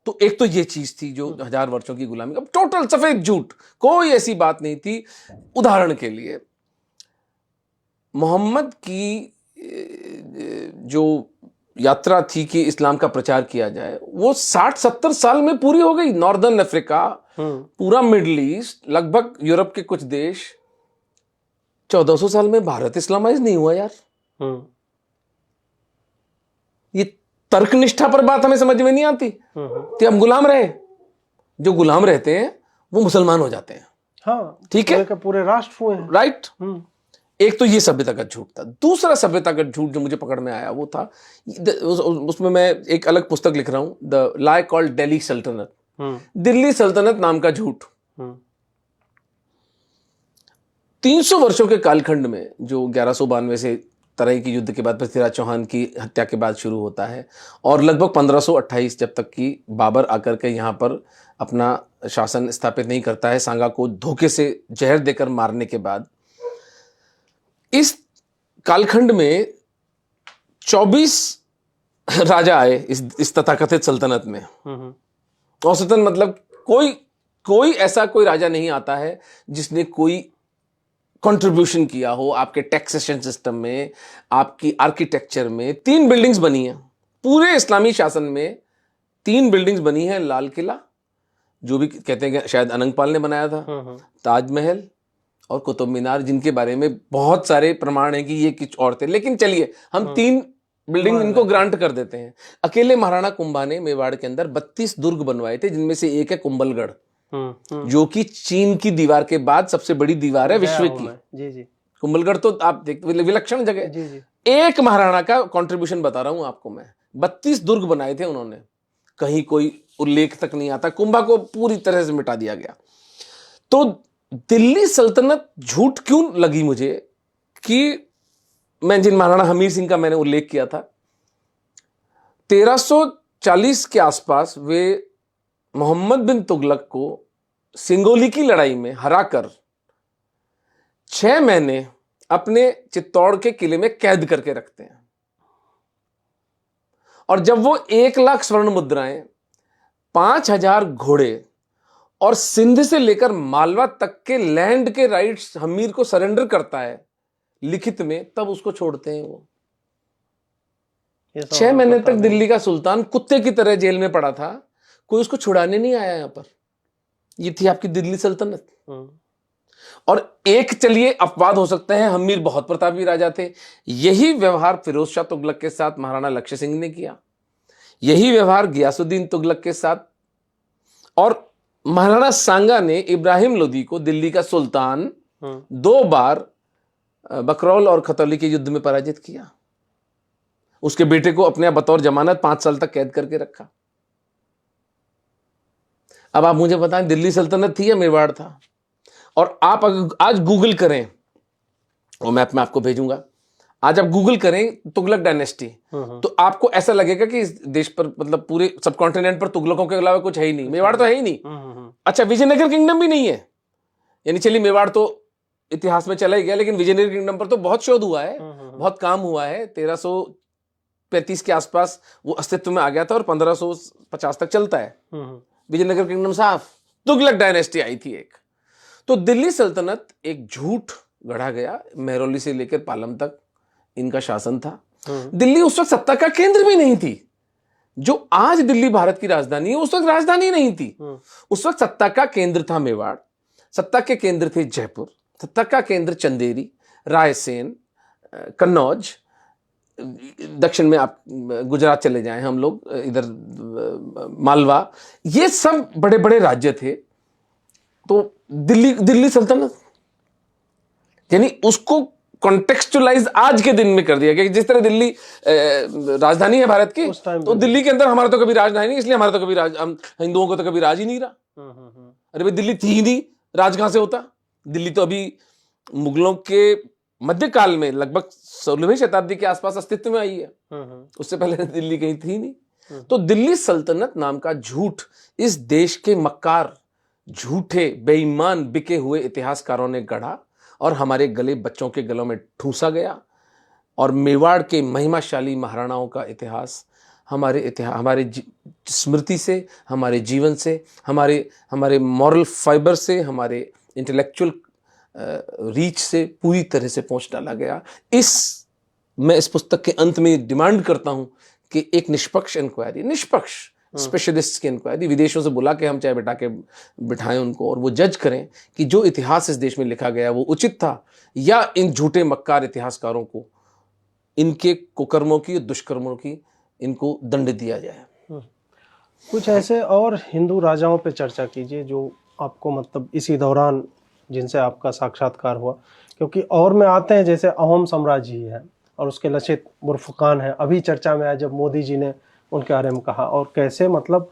तो एक तो ये चीज थी जो 1000 वर्षों की गुलामी का टोटल सफेद झूठ, कोई ऐसी बात नहीं थी। उदाहरण के लिए मोहम्मद की जो यात्रा थी कि इस्लाम का प्रचार किया जाए, वो 60-70 साल में पूरी हो गई। नॉर्दर्न अफ्रीका, पूरा मिडिल ईस्ट, लगभग यूरोप के कुछ देश, 1400 साल में भारत इस्लामाइज नहीं हुआ यार। ये तर्क निष्ठा पर बात हमें समझ में नहीं आती कि हम गुलाम रहे। जो गुलाम रहते हैं वो मुसलमान हो जाते हैं। हाँ, ठीक है, पूरे राष्ट्र हुए हैं, राइट। एक तो ये सभ्यता का झूठ था। दूसरा सभ्यता का झूठ जो मुझे पकड़ में आया वो था, उसमें मैं एक अलग पुस्तक लिख रहा हूं, द लाई कॉल्ड दिल्ली सल्तनत, दिल्ली सल्तनत नाम का झूठ। 300 वर्षों के कालखंड में, जो 1192 से तराई के युद्ध के बाद पृथ्वीराज चौहान की हत्या के बाद शुरू होता है, और लगभग 1528 जब तक कि बाबर आकर के यहाँ पर अपना शासन स्थापित नहीं करता है, सांगा को धोखे से जहर देकर मारने के बाद, इस कालखंड में 24 राजा आए इस तथाकथित सल्तनत में। औसतन मतलब कोई ऐसा कोई राजा नहीं आता है जिसने कोई कंट्रीब्यूशन किया हो आपके टैक्सेशन सिस्टम में, आपकी आर्किटेक्चर में। 3 बिल्डिंग्स बनी हैं पूरे इस्लामी शासन में, 3 बिल्डिंग्स बनी हैं। लाल किला, जो भी कहते हैं कि शायद अनंगपाल ने बनाया था, ताजमहल और कुतुब मीनार, जिनके बारे में बहुत सारे प्रमाण हैं कि ये कुछ और थे, लेकिन चलिए हम 3 बिल्डिंग इनको ग्रांट कर देते हैं। अकेले महाराणा कुंभा ने मेवाड़ के अंदर 32 दुर्ग बनवाए थे, जिनमें से एक है कुंभलगढ़, जो कि चीन की दीवार के बाद सबसे बड़ी दीवार है विश्व की। जी जी, कुंभलगढ़ तो आप देखते विलक्षण जगह। जी जी, एक महाराणा का कंट्रीब्यूशन बता रहा हूं आपको मैं, 32 दुर्ग बनाए थे उन्होंने, कहीं कोई उल्लेख तक नहीं आता। कुंभा को पूरी तरह से मिटा दिया गया। तो दिल्ली सल्तनत झूठ क्यों लगी मुझे, कि मैं जिन महाराणा हमीर सिंह का मैंने उल्लेख किया था, 1340 के आसपास वे मोहम्मद बिन तुगलक को सिंगोली की लड़ाई में हराकर 6 महीने अपने चित्तौड़ के किले में कैद करके रखते हैं। और जब वो 1 लाख स्वर्ण मुद्राएं, 5000 घोड़े और सिंध से लेकर मालवा तक के लैंड के राइट्स हमीर को सरेंडर करता है लिखित में, तब उसको छोड़ते हैं वो। 6 महीने तक दिल्ली का सुल्तान कुत्ते की तरह जेल में पड़ा था, कोई उसको छुड़ाने नहीं आया यहां पर। ये थी आपकी दिल्ली सल्तनत। और एक चलिए अपवाद हो सकते हैं, हमीर बहुत प्रतापी राजा थे। यही व्यवहार फिरोज शाह तुगलक के साथ महाराणा लक्ष्य सिंह ने किया, यही व्यवहार गियासुद्दीन तुगलक के साथ, और महाराणा सांगा ने इब्राहिम लोदी को, दिल्ली का सुल्तान, 2 बार बकरौल और खतौली के युद्ध में पराजित किया। उसके बेटे को अपने बतौर जमानत 5 साल तक कैद करके रखा। अब आप मुझे बताएं, दिल्ली सल्तनत थी या मेवाड़ था? और आप आज गूगल करें, और मैप में आपको भेजूंगा, आज आप गूगल करें तुगलक डायनेस्टी, तो आपको ऐसा लगेगा कि इस देश पर, मतलब पूरे सब कॉन्टिनेंट पर तुगलकों के अलावा कुछ है ही नहीं। मेवाड़ तो है ही नहीं। अच्छा, विजयनगर किंगडम भी नहीं है। यानी चलिए मेवाड़ तो इतिहास में चला ही गया, लेकिन विजयनगर किंगडम पर तो बहुत शोध हुआ है, बहुत काम हुआ है। 1335 के आसपास वो अस्तित्व में आ गया था और 1550 तक चलता है विजयनगर किंगडम साफ। तुगलक डायनेस्टी आई थी एक। तो दिल्ली सल्तनत एक झूठ गढ़ा गया, मेहरौली से लेकर पालम तक इनका शासन था। दिल्ली उस वक्त सत्ता का केंद्र भी नहीं थी। जो आज दिल्ली भारत की राजधानी है, उस वक्त राजधानी नहीं थी। उस वक्त सत्ता का केंद्र था मेवाड़, सत्ता के केंद्र थे जयपुर, सत्ता का केंद्र चंदेरी, रायसेन, कन्नौज, दक्षिण में आप गुजरात चले जाएं, हम लोग इधर मालवा, ये सब बड़े बड़े राज्य थे। तो दिल्ली सल्तनत, यानी उसको कॉन्टेक्सचुअलाइज आज के दिन में कर दिया गया कि जिस तरह दिल्ली राजधानी है भारत की, तो दिल्ली के अंदर हमारा तो कभी राजधानी नहीं, इसलिए हमारा तो कभी हम हिंदुओं को तो कभी राज ही नहीं रहा। अरे भाई, दिल्ली थी ही नहीं, राज कहां से होता? दिल्ली तो अभी मुगलों के मध्यकाल में लगभग 16वीं शताब्दी के आसपास अस्तित्व में आई है, उससे पहले दिल्ली कहीं थी नहीं। तो दिल्ली सल्तनत नाम का झूठ इस देश के मक्कार, झूठे, बेईमान, बिके हुए इतिहासकारों ने गढ़ा और हमारे गले, बच्चों के गलों में ठूसा गया। और मेवाड़ के महिमाशाली महाराणाओं का इतिहास हमारे स्मृति से, हमारे जीवन से, हमारे मॉरल फाइबर से, हमारे इंटेलेक्चुअल रीच से पूरी तरह से पोंछ डाला गया। मैं इस पुस्तक के अंत में डिमांड करता हूं कि एक निष्पक्ष इंक्वायरी, निष्पक्ष स्पेशलिस्ट की इंक्वायरी, विदेशों से बुला के हम चाहे बिठाएं उनको, और वो जज करें कि जो इतिहास इस देश में लिखा गया वो उचित था, या इन झूठे मक्कार इतिहासकारों को इनके कुकर्मों की, दुष्कर्मों की, इनको दंड दिया जाए। कुछ ऐसे और हिंदू राजाओं पे चर्चा कीजिए जो आपको मतलब इसी दौरान जिनसे आपका साक्षात्कार हुआ, क्योंकि और में आते हैं जैसे अहोम साम्राज्य ही है और उसके लचित बुर्फुकान है, अभी चर्चा में आया जब मोदी जी ने उनके बारे में कहा, और कैसे मतलब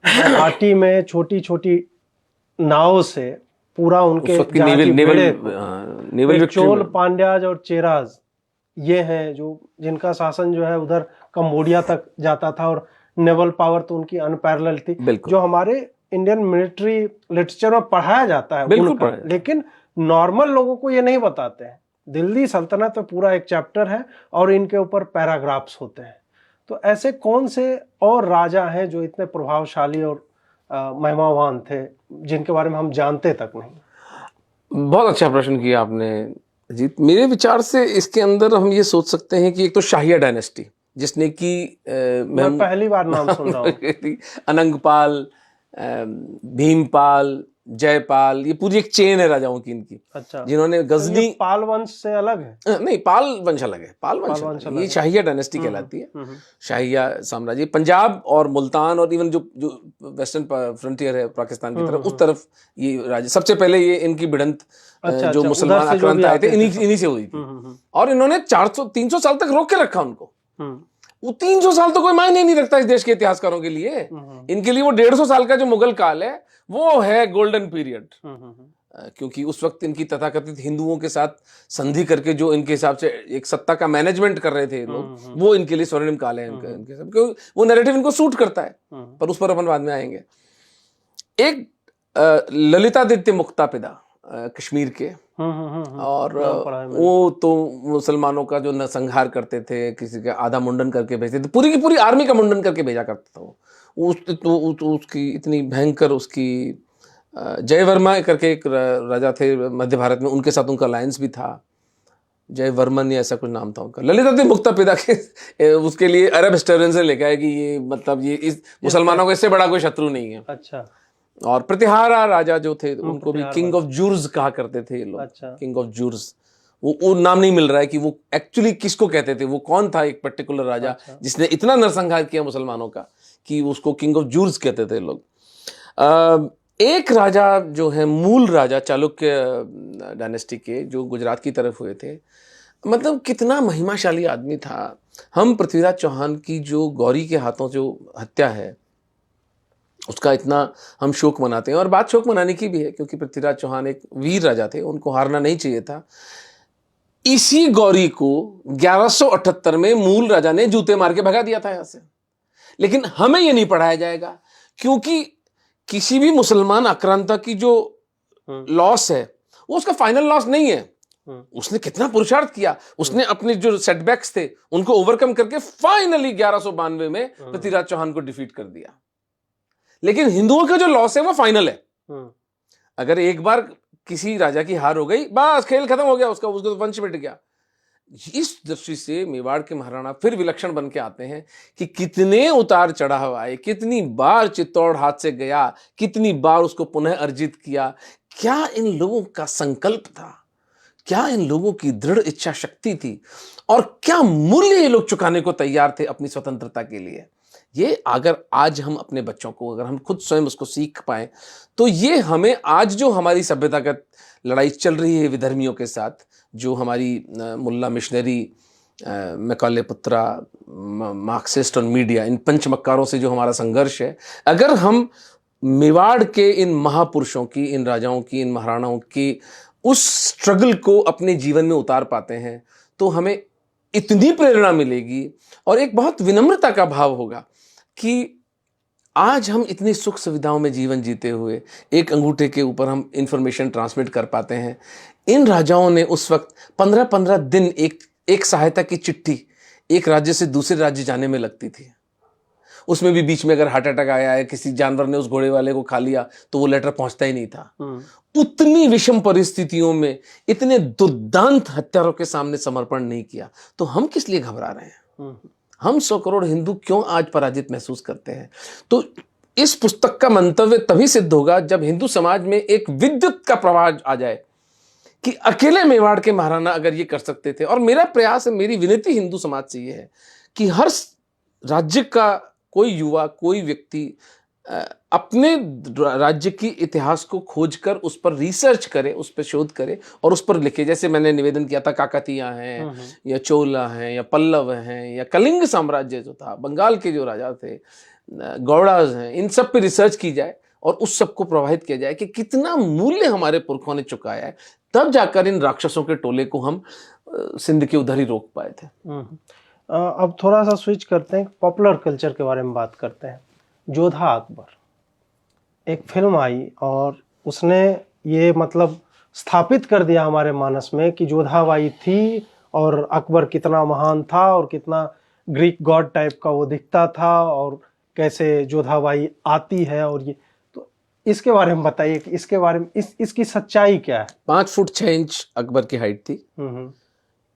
घाटी में छोटी छोटी नाव से पूरा उनके चोल, पांड्याज और चेराज ये हैं जो जिनका शासन जो है उधर कंबोडिया तक जाता था, और नेवल पावर तो उनकी अनपैरेलल थी, जो हमारे इंडियन मिलिट्री लिटरेचर में पढ़ाया जाता है उनका, लेकिन नॉर्मल लोगों को ये नहीं बताते हैं। दिल्ली सल्तनत में पूरा एक चैप्टर है और इनके ऊपर पैराग्राफ्स होते हैं। तो ऐसे कौन से और राजा हैं जो इतने प्रभावशाली और महिमावान थे जिनके बारे में हम जानते तक नहीं? बहुत अच्छा प्रश्न किया आपने अजीत। मेरे विचार से इसके अंदर हम ये सोच सकते हैं कि एक तो शाहिया डायनेस्टी, जिसने कि मैं पहली बार नाम सुन रहा हूँ अनंगपाल, भीमपाल, जयपाल, ये पूरी एक चेन है राजाओं की इनकी। अच्छा, जिन्होंने गजनी, तो पाल वंश से अलग है? नहीं, पाल वंश अलग है, पाल वंश ये शाहिया डायनेस्टी कहलाती है, शाहिया साम्राज्य। पंजाब और मुल्तान और इवन जो वेस्टर्न फ्रंटियर है पाकिस्तान की तरफ, उस तरफ ये राजा, सबसे पहले ये इनकी भिड़ंत जो मुसलमान आक्रांत आए थे इन्हीं से हुई थी, और इन्होंने 400-300 साल तक रोक के रखा उनको। वो 300 साल तो कोई मायने नहीं रखता इस देश के इतिहासकारों के लिए। इनके लिए वो 150 साल का जो मुगल काल है वो है गोल्डन पीरियड, क्योंकि उस वक्त इनकी तथाकथित हिंदुओं के साथ संधि करके जो इनके हिसाब से एक सत्ता का मैनेजमेंट कर रहे थे लोग, वो इनके लिए स्वर्णिम काल है इनके सब, क्योंकि वो नैरेटिव इनको सूट करता है। पर उस पर अपन बाद में आएंगे। एक ललितादित्य मुक्तापिदा कश्मीर के, और वो तो मुसलमानों का जो नरसंहार करते थे, किसी का आधा मुंडन करके भेजते थे, पूरी की पूरी आर्मी का मुंडन करके भेजा करता था वो। उसकी इतनी भयंकर, उसकी जय वर्मा करके एक राजा थे मध्य भारत में, उनके साथ उनका अलायंस भी था, जय वर्मन या ऐसा कुछ नाम था उनका। ललितादित्य मुक्तापिदा के उसके लिए अरब हिस्टोरियंस ने लिखा है कि ये मतलब ये इस मुसलमानों का इससे बड़ा कोई शत्रु नहीं है। अच्छा। और प्रतिहारा राजा जो थे उनको भी किंग ऑफ जूर्स कहा करते थे ये लोग। अच्छा। किंग ऑफ जूर्स, वो नाम नहीं मिल रहा है कि वो एक्चुअली किसको कहते थे, वो कौन था एक पर्टिकुलर राजा। अच्छा। जिसने इतना नरसंहार किया मुसलमानों का कि उसको किंग ऑफ जूर्स कहते थे लोग। एक राजा जो है मूल राजा चालुक्य डायनेस्टी के, जो गुजरात की तरफ हुए थे, मतलब कितना महिमाशाली आदमी था। हम पृथ्वीराज चौहान की जो गौरी के हाथों जो हत्या है उसका इतना हम शोक मनाते हैं, और बात शोक मनाने की भी है क्योंकि पृथ्वीराज चौहान एक वीर राजा थे, उनको हारना नहीं चाहिए था। इसी गौरी को 1178 में मूल राजा ने जूते मार के भगा दिया था यहां से। लेकिन हमें यह नहीं पढ़ाया जाएगा क्योंकि किसी भी मुसलमान आक्रांता की जो लॉस है वो उसका फाइनल लॉस नहीं है। उसने कितना पुरुषार्थ किया, उसने अपने जो सेटबैक्स थे उनको ओवरकम करके फाइनली 1192 में पृथ्वीराज चौहान को डिफीट कर दिया। लेकिन हिंदुओं का जो लॉस है वो फाइनल है। अगर एक बार किसी राजा की हार हो गई, बस खेल खत्म हो गया, उसका तो वंश मिट गया। इस दृष्टि से मेवाड़ के महाराणा फिर विलक्षण बन के आते हैं कि कितने उतार चढ़ाव आए, कितनी बार चित्तौड़ हाथ से गया, कितनी बार उसको पुनः अर्जित किया। क्या इन लोगों का संकल्प था, क्या इन लोगों की दृढ़ इच्छा शक्ति थी और क्या मूल्य ये लोग चुकाने को तैयार थे अपनी स्वतंत्रता के लिए। ये अगर आज हम अपने बच्चों को, अगर हम खुद स्वयं उसको सीख पाए, तो ये हमें आज जो हमारी सभ्यतागत लड़ाई चल रही है विधर्मियों के साथ, जो हमारी मुल्ला मिशनरी, मैकॉले पुत्रा, मार्क्सिस्ट और मीडिया, इन पंचमक्कारों से जो हमारा संघर्ष है, अगर हम मेवाड़ के इन महापुरुषों की, इन राजाओं की, इन महाराणाओं की उस स्ट्रगल को अपने जीवन में उतार पाते हैं, तो हमें इतनी प्रेरणा मिलेगी और एक बहुत विनम्रता का भाव होगा कि आज हम इतनी सुख सुविधाओं में जीवन जीते हुए एक अंगूठे के ऊपर हम इंफॉर्मेशन ट्रांसमिट कर पाते हैं। इन राजाओं ने उस वक्त 15-15 दिन एक सहायता की चिट्ठी एक राज्य से दूसरे राज्य जाने में लगती थी। उसमें भी बीच में अगर हार्ट अटैक आया है, किसी जानवर ने उस घोड़े वाले को खा लिया, तो वो लेटर पहुंचता ही नहीं था। उतनी विषम परिस्थितियों में इतने दुर्दांत हत्यारों के सामने समर्पण नहीं किया, तो हम किस लिए घबरा रहे हैं? हम 100 करोड़ हिंदू क्यों आज पराजित महसूस करते हैं? तो इस पुस्तक का मंतव्य तभी सिद्ध होगा जब हिंदू समाज में एक विद्युत का प्रवाह आ जाए कि अकेले मेवाड़ के महाराणा अगर ये कर सकते थे। और मेरा प्रयास है, मेरी विनती हिंदू समाज से ये है कि हर राज्य का कोई युवा, कोई व्यक्ति अपने राज्य की इतिहास को खोजकर उस पर रिसर्च करे, उस पर शोध करे और उस पर लिखे। जैसे मैंने निवेदन किया था, काकतीय हैं या चोला हैं या पल्लव हैं या कलिंग साम्राज्य जो था, बंगाल के जो राजा थे, गौड़ाज हैं, इन सब पे रिसर्च की जाए और उस सब को प्रवाहित किया जाए कि कितना मूल्य हमारे पुरखों ने चुकाया है। तब जाकर इन राक्षसों के टोले को हम सिंध के उधर ही रोक पाए थे। अब थोड़ा सा स्विच करते हैं, पॉपुलर कल्चर के बारे में बात करते हैं। जोधा अकबर एक फिल्म आई और उसने ये मतलब स्थापित कर दिया हमारे मानस में कि जोधाबाई थी और अकबर कितना महान था और कितना ग्रीक गॉड टाइप का वो दिखता था और कैसे जोधाबाई आती है। और ये तो इसके बारे में बताइए कि इसके बारे में इसकी सच्चाई क्या है? 5 फुट 6 इंच अकबर की हाइट थी।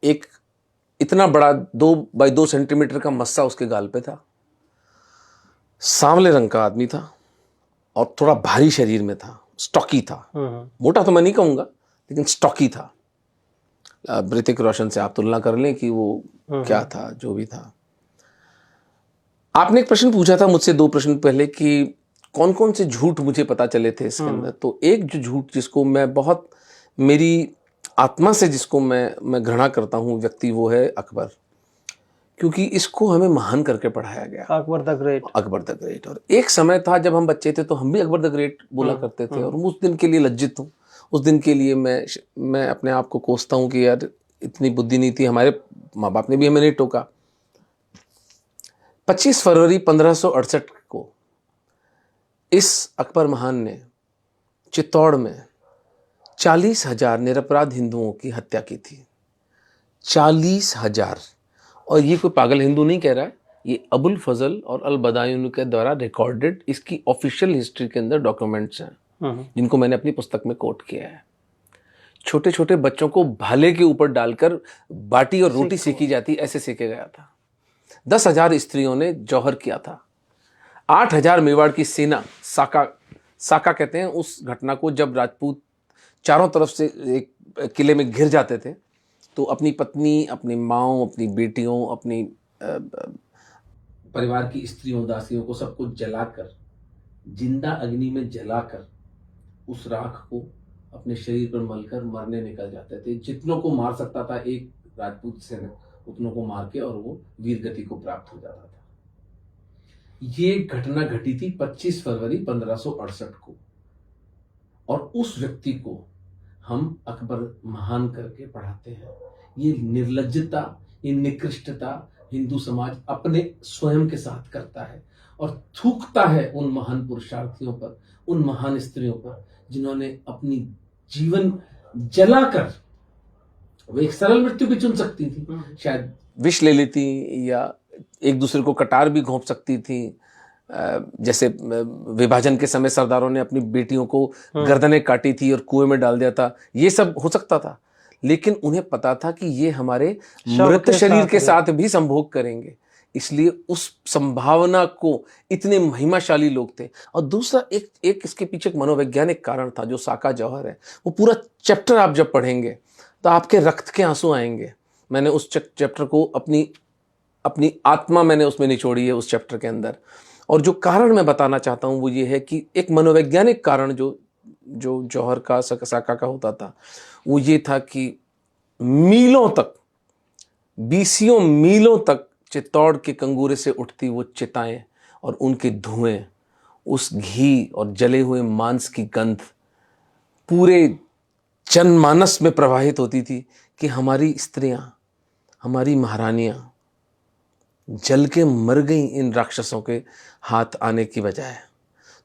एक इतना बड़ा 2 बाई 2 सेंटीमीटर का मस्सा उसके गाल पे था। सांवले रंग का आदमी था और थोड़ा भारी शरीर में था, स्टॉकी था। मोटा तो मैं नहीं कहूंगा, लेकिन स्टॉकी था। ऋतिक रोशन से आप तुलना कर लें कि वो क्या था, जो भी था। आपने एक प्रश्न पूछा था मुझसे 2 प्रश्न पहले कि कौन कौन से झूठ मुझे पता चले थे इसके अंदर। तो एक जो झूठ जिसको मैं बहुत, मेरी आत्मा से जिसको मैं घृणा करता हूं व्यक्ति, वो है अकबर। क्योंकि इसको हमें महान करके पढ़ाया गया, Akbar the great, Akbar the great. और एक समय था जब हम बच्चे थे तो हम भी अकबर द ग्रेट बोला करते थे और उस दिन के लिए लज्जित हूँ। उस दिन के लिए मैं अपने आप को कोसता हूँ कि यार इतनी बुद्धि नहीं थी, हमारे माँ बाप ने भी हमें नहीं टोका। 25 फरवरी 1568 को इस अकबर महान ने चित्तौड़ में 40,000 निरपराध हिंदुओं की हत्या की थी। 40,000। और ये कोई पागल हिंदू नहीं कह रहा है, ये अबुल फजल और अल बदायूनी के द्वारा रिकॉर्डेड, इसकी ऑफिशियल हिस्ट्री के अंदर डॉक्यूमेंट्स हैं जिनको मैंने अपनी पुस्तक में कोट किया है। छोटे छोटे बच्चों को भाले के ऊपर डालकर बाटी और रोटी सेकी जाती, ऐसे सेके गया था। 10,000 स्त्रियों ने जौहर किया था। 8,000 मेवाड़ की सेना, साका कहते हैं उस घटना को, जब राजपूत चारों तरफ से एक किले में घिर जाते थे तो अपनी पत्नी, अपनी माँओं, अपनी बेटियों, अपनी परिवार की स्त्रियों, दासियों को सबको जलाकर, जिंदा अग्नि में जलाकर उस राख को अपने शरीर पर मलकर मरने निकल जाते थे। जितनों को मार सकता था एक राजपूत सेना, उतनों को मार के, और वो वीर गति को प्राप्त हो जाता था। ये घटना घटी थी 25 फरवरी 1568 को। और उस व्यक्ति को हम अकबर महान करके पढ़ाते हैं। ये निर्लज्जता, ये निकृष्टता हिंदू समाज अपने स्वयं के साथ करता है और थूकता है उन महान पुरुषार्थियों पर, उन महान स्त्रियों पर जिन्होंने अपनी जीवन जलाकर, वो एक सरल मृत्यु भी चुन सकती थी, शायद विष ले लेती या एक दूसरे को कटार भी घोंप सकती थी। जैसे विभाजन के समय सरदारों ने अपनी बेटियों को गर्दनें काटी थी और कुएं में डाल दिया था, ये सब हो सकता था। लेकिन उन्हें पता था कि ये हमारे मृत शरीर के साथ भी संभोग करेंगे, इसलिए उस संभावना को इतने महिमाशाली लोग थे। और दूसरा एक इसके पीछे एक मनोवैज्ञानिक कारण था जो साका जौहर है। वो पूरा चैप्टर आप जब पढ़ेंगे तो आपके रक्त के आंसू आएंगे। मैंने उस चैप्टर को अपनी आत्मा मैंने उसमें निचोड़ी है उस चैप्टर के अंदर। और जो कारण मैं बताना चाहता हूं वो ये है कि एक मनोवैज्ञानिक कारण जो जौहर का साका का होता था वो ये था कि मीलों तक, बीसियों मीलों तक चित्तौड़ के कंगूरे से उठती वो चिताएं और उनके धुएं, उस घी और जले हुए मांस की गंध पूरे जनमानस में प्रवाहित होती थी कि हमारी स्त्रियां, हमारी महारानियां जल के मर गई इन राक्षसों के हाथ आने की बजाय।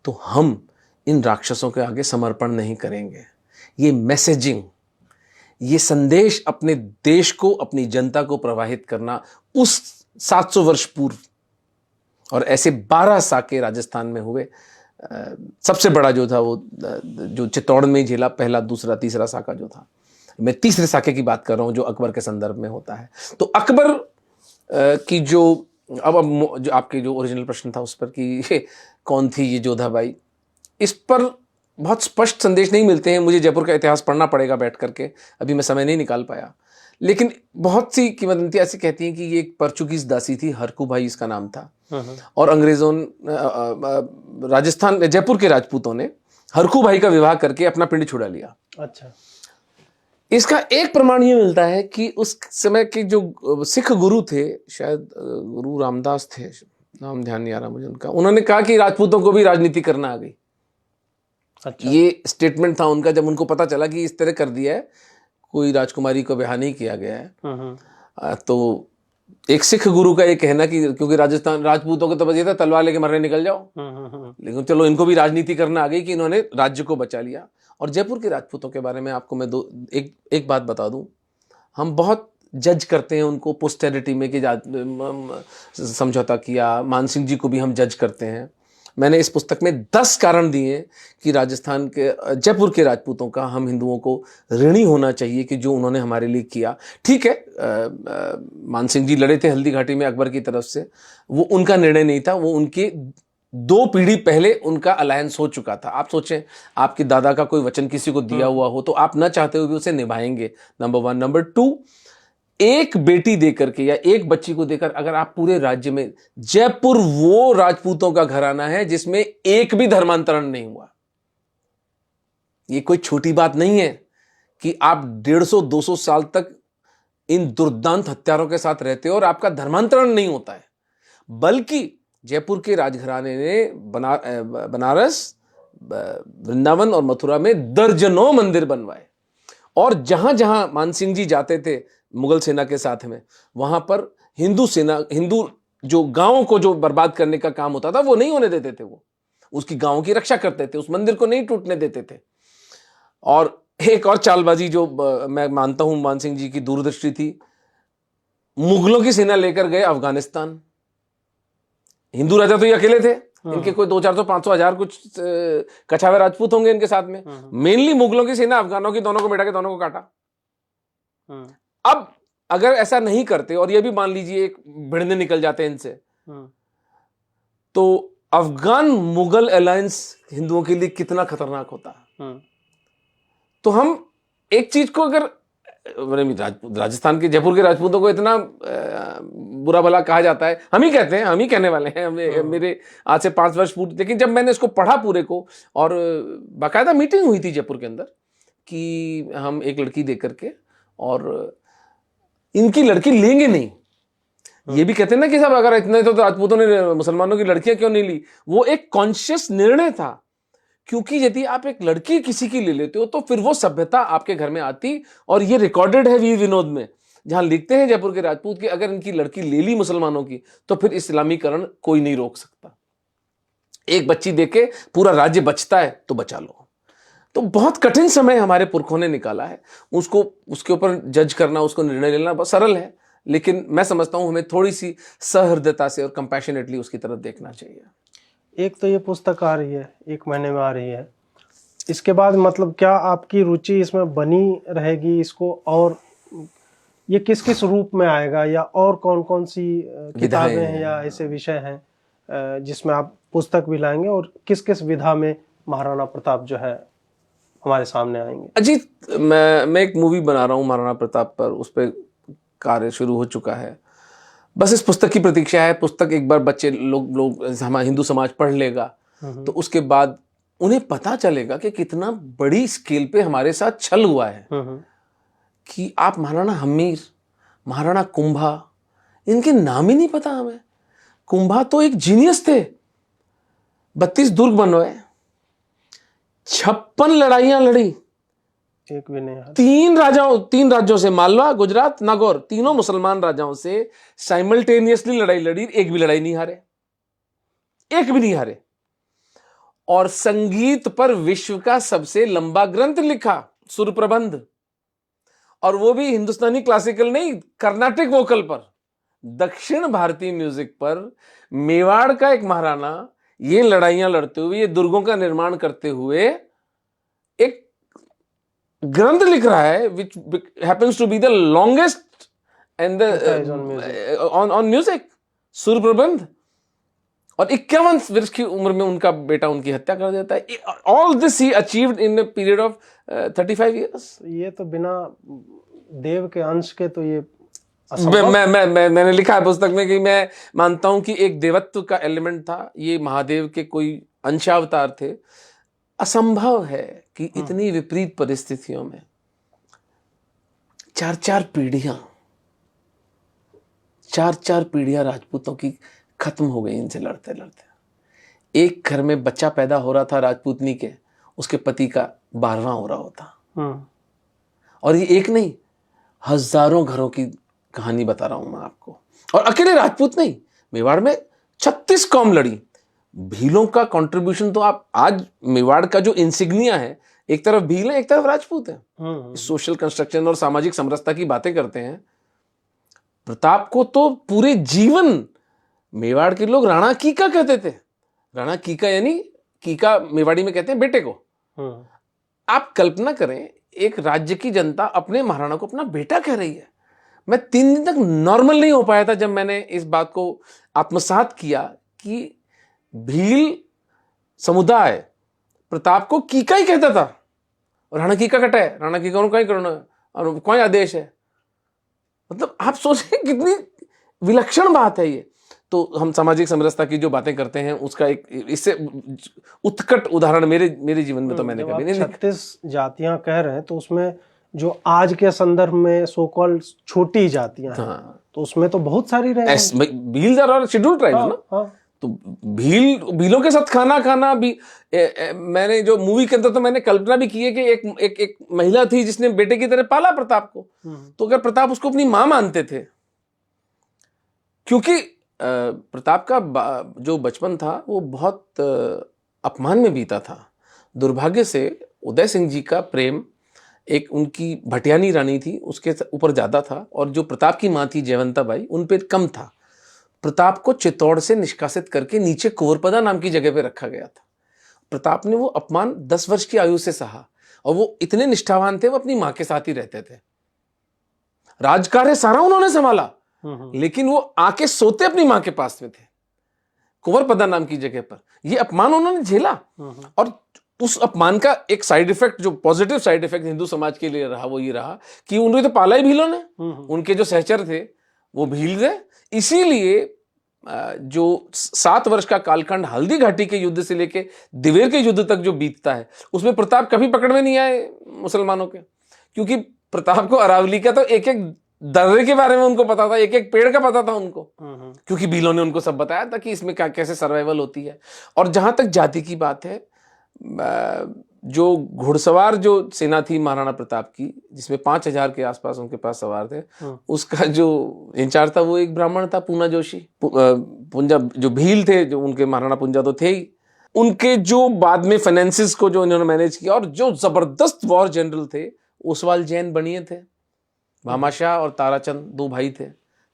तो हम इन राक्षसों के आगे समर्पण नहीं करेंगे। ये मैसेजिंग, ये संदेश अपने देश को, अपनी जनता को प्रवाहित करना उस 700 वर्ष पूर्व, और ऐसे 12 साके राजस्थान में हुए। सबसे बड़ा जो था वो जो चित्तौड़ में झेला, पहला, दूसरा, तीसरा साका जो था। मैं तीसरे साके की बात कर रहा हूं जो अकबर के संदर्भ में होता है। तो अकबर की जो जो आपके जो ओरिजिनल प्रश्न था उस पर कि कौन थी ये जोधाबाई, इस पर बहुत स्पष्ट संदेश नहीं मिलते हैं। मुझे जयपुर का इतिहास पढ़ना पड़ेगा बैठ करके, अभी मैं समय नहीं निकाल पाया। लेकिन बहुत सी किंवदंतियां ऐसी कहती हैं कि ये एक पोर्चुगीज दासी थी, हरकू भाई इसका नाम था, और अंग्रेजों राजस्थान जयपुर के राजपूतों ने हरकू भाई का विवाह करके अपना पिंड छुड़ा लिया। अच्छा। इसका एक प्रमाण ये मिलता है कि उस समय के जो सिख गुरु थे, शायद गुरु रामदास थे, नाम ध्यान नहीं आ रहा मुझे उनका, उन्होंने कहा कि राजपूतों को भी राजनीति करना आ गई। अच्छा। ये स्टेटमेंट था उनका जब उनको पता चला कि इस तरह कर दिया है, कोई राजकुमारी को ब्याह नहीं किया गया है। तो एक सिख गुरु का ये कहना कि क्योंकि राजस्थान राजपूतों को तो बस ये था तलवार लेके मरने निकल जाओ, लेकिन चलो इनको भी राजनीति करना आ गई कि इन्होंने राज्य को बचा लिया। और जयपुर के राजपूतों के बारे में आपको मैं एक बात बता दूं, हम बहुत जज करते हैं उनको पोस्टेरिटी में कि समझौता किया, मानसिंह जी को भी हम जज करते हैं। मैंने इस पुस्तक में 10 कारण दिए कि राजस्थान के जयपुर के राजपूतों का हम हिंदुओं को ऋणी होना चाहिए कि जो उन्होंने हमारे लिए किया। ठीक है, मानसिंह जी लड़े थे हल्दी घाटी में अकबर की तरफ से, वो उनका निर्णय नहीं था, वो उनके 2 पीढ़ी पहले उनका अलायंस हो चुका था। आप सोचें, आपके दादा का कोई वचन किसी को दिया हुआ हो तो आप ना चाहते हुए भी उसे निभाएंगे, नंबर 1। नंबर 2, एक बेटी देकर के या एक बच्ची को देकर अगर आप पूरे राज्य में, जयपुर वो राजपूतों का घराना है जिसमें एक भी धर्मांतरण नहीं हुआ। ये कोई छोटी बात नहीं है कि आप 150-200 साल तक इन दुर्दांत हत्यारों के साथ रहते हो और आपका धर्मांतरण नहीं होता है। बल्कि जयपुर के राजघराने ने बनारस, वृंदावन और मथुरा में दर्जनों मंदिर बनवाए, और जहां जहां मानसिंह जी जाते थे मुगल सेना के साथ में, वहां पर हिंदू जो गांवों को जो बर्बाद करने का काम होता था वो नहीं होने देते थे। वो उसकी गांवों की रक्षा करते थे, उस मंदिर को नहीं टूटने देते थे। और एक और चालबाजी जो मैं मानता हूं मानसिंह जी की दूरदृष्टि थी, मुगलों की सेना लेकर गए अफगानिस्तान। हिंदू राजा तो ये अकेले थे, इनके कोई 200-400-500 हजार कुछ कछावे राजपूत होंगे इनके साथ में। मेनली मुगलों की सेना अफगानों की दोनों को मिटा के दोनों को काटा। अब अगर ऐसा नहीं करते और ये भी मान लीजिए एक भिड़ने निकल जाते इनसे, तो अफगान मुगल अलायंस हिंदुओं के लिए कितना खतरनाक होता है। तो हम एक चीज को अगर राजस्थान के जयपुर के राजपूतों को इतना बुरा भला कहा जाता है, हम ही कहते हैं, हम ही कहने वाले हैं, मेरे आज से 5 वर्ष पूर्व। लेकिन जब मैंने इसको पढ़ा पूरे को, और बाकायदा मीटिंग हुई थी जयपुर के अंदर कि हम एक लड़की दे करके, और इनकी लड़की लेंगे नहीं। ये भी कहते हैं ना कि साहब अगर इतने तो राजपूतों ने मुसलमानों की लड़कियां क्यों नहीं ली। वो एक कॉन्शियस निर्णय था, क्योंकि यदि आप एक लड़की किसी की ले लेते हो तो फिर वो सभ्यता आपके घर में आती। और ये रिकॉर्डेड है वीर विनोद में, जहां लिखते हैं जयपुर के राजपूत कि अगर इनकी लड़की ले ली मुसलमानों की तो फिर इस्लामीकरण कोई नहीं रोक सकता। एक बच्ची देके पूरा राज्य बचता है तो बचा लो। तो बहुत कठिन समय हमारे पुरखों ने निकाला है, उसको उसके ऊपर जज करना, उसको निर्णय लेना बहुत सरल है, लेकिन मैं समझता हूं हमें थोड़ी सी सहृदयता से और कंपैशनेटली उसकी तरफ देखना चाहिए। एक तो ये पुस्तक आ रही है, 1 महीने में आ रही है, इसके बाद मतलब क्या आपकी रुचि इसमें बनी रहेगी इसको, और ये किस किस रूप में आएगा, या और कौन कौन सी किताबें हैं या ऐसे विषय हैं जिसमें आप पुस्तक भी लाएंगे, और किस किस विधा में महाराणा प्रताप जो है हमारे सामने आएंगे? अजीत, मैं एक मूवी बना रहा हूँ महाराणा प्रताप पर, उस पर कार्य शुरू हो चुका है। बस इस पुस्तक की प्रतीक्षा है। पुस्तक एक बार बच्चे लोग हमारा हिंदू समाज पढ़ लेगा तो उसके बाद उन्हें पता चलेगा कि कितना बड़ी स्केल पे हमारे साथ छल हुआ है। कि आप महाराणा हम्मीर, महाराणा कुंभा, इनके नाम ही नहीं पता हमें। कुंभा तो एक जीनियस थे, 32 दुर्ग बनवाए, 56 लड़ाइयां लड़ी, एक भी नहीं। 3 राज्यों से, मालवा, गुजरात, नागौर, तीनों मुसलमान राजाओं से साइमल्टेनियसली लड़ाई लड़ी, एक भी लड़ाई नहीं हारे, एक भी नहीं हारे। और संगीत पर विश्व का सबसे लंबा ग्रंथ लिखा, सुर प्रबंध, और वो भी हिंदुस्तानी क्लासिकल नहीं, कर्नाटिक वोकल पर, दक्षिण भारतीय म्यूजिक पर। मेवाड़ का एक महाराणा ये लड़ाइयां लड़ते हुए, ये दुर्गों का निर्माण करते हुए एक ग्रंथ लिख रहा है, which happens to be the longest and on music, सुर प्रबंध। और 51 वर्ष की उम्र में उनका बेटा उनकी हत्या कर देता है। All this he achieved in a period of 35 years. ये तो बिना देव के अंश के तो ये मैंने लिखा है पुस्तक में कि मैं मानता हूं कि एक देवत्व का एलिमेंट था, ये महादेव के कोई अंशावतार थे। असंभव है कि इतनी विपरीत परिस्थितियों में 4-4 पीढ़ियां राजपूतों की खत्म हो गई इनसे लड़ते लड़ते। एक घर में बच्चा पैदा हो रहा था राजपूतनी के, उसके पति का 12वां हो रहा होता। और ये एक नहीं, हजारों घरों की कहानी बता रहा हूं मैं आपको। और अकेले राजपूत नहीं, मेवाड़ में 36 कौम लड़ी। भीलों का कंट्रीब्यूशन तो आप आज मेवाड़ का जो इंसिग्निया है, एक तरफ भील है, एक तरफ राजपूत है। सोशल कंस्ट्रक्शन और सामाजिक समरसता की बातें करते हैं। प्रताप को तो पूरे जीवन मेवाड़ के लोग राणा कीका कहते थे। राणा कीका यानी कीका मेवाड़ी में कहते हैं बेटे को। आप कल्पना करें, एक राज्य की जनता अपने महाराणा को अपना बेटा कह रही है। मैं 3 दिन तक नॉर्मल नहीं हो पाया था जब मैंने इस बात को आत्मसात किया कि भील समुदाय प्रताप को कीका ही कहता था। और राणा कीका कटा है, राणा कीका कहीं करना है और कोई आदेश है। मतलब आप सोचें कितनी विलक्षण बात है ये। तो हम सामाजिक समरसता की जो बातें करते हैं उसका एक इससे उत्कट उदाहरण मेरे जीवन में तो मैंने कभी नहीं। 36 जातियां कह रहे हैं तो उसमें जो आज के संदर्भ में सो कॉल्ड छोटी जातियां हैं, तो उसमें तो बहुत सारी रहे हैं। भील और शेड्यूल्ड ट्राइब्स ना। तो भीलों के साथ खाना भी मैंने जो मूवी के अंदर तो मैंने कल्पना भी की है कि एक महिला थी जिसने बेटे की तरह पाला प्रताप को। तो अगर प्रताप उसको अपनी मां मानते थे, क्योंकि प्रताप का जो बचपन था वो बहुत अपमान में बीता था। दुर्भाग्य से उदय सिंह जी का प्रेम एक उनकी भटियानी रानी थी उसके ऊपर ज्यादा था, और जो प्रताप की मां थी जयवंता बाई उन पे कम था। प्रताप को चित्तौड़ से निष्कासित करके नीचे कुंवरपदा नाम की जगह पे रखा गया था। प्रताप ने वो अपमान 10 वर्ष की आयु से सहा, और वो इतने निष्ठावान थे, वो अपनी मां के साथ ही रहते थे। राजकार्य सारा उन्होंने संभाला, लेकिन वो आके सोते अपनी मां के पास में थे, कुंवरपदा नाम की जगह पर। ये अपमान उन्होंने झेला, और उस अपमान का एक साइड इफेक्ट, जो पॉजिटिव साइड इफेक्ट हिंदू समाज के लिए रहा, वो ये रहा कि उन्हें तो पाला ही भीलों ने। उनके जो सहचर थे वो भील थे। इसीलिए जो 7 वर्ष का कालखंड हल्दी घाटी के युद्ध से लेके दिवेर के युद्ध तक जो बीतता है, उसमें प्रताप कभी पकड़ में नहीं आए मुसलमानों के, क्योंकि प्रताप को अरावली का तो एक एक दर्रे के बारे में उनको पता था, एक एक पेड़ का पता था उनको, क्योंकि भीलों ने उनको सब बताया था कि इसमें क्या कैसे सर्वाइवल होती है। और जहां तक जाति की बात है, जो घुड़सवार जो सेना थी महाराणा प्रताप की, जिसमें 5000 के आसपास उनके पास सवार थे, उसका जो इंचार्ज था वो एक ब्राह्मण था, पूना जोशी। पुंजा जो भील थे, जो उनके महाराणा पुंजा तो थे ही, उनके जो बाद में फाइनेंसिस को जो इन्होंने मैनेज किया, और जो जबरदस्त वॉर जनरल थे, ओसवाल जैन बनिए थे। भामाशाह और ताराचंद 2 भाई थे।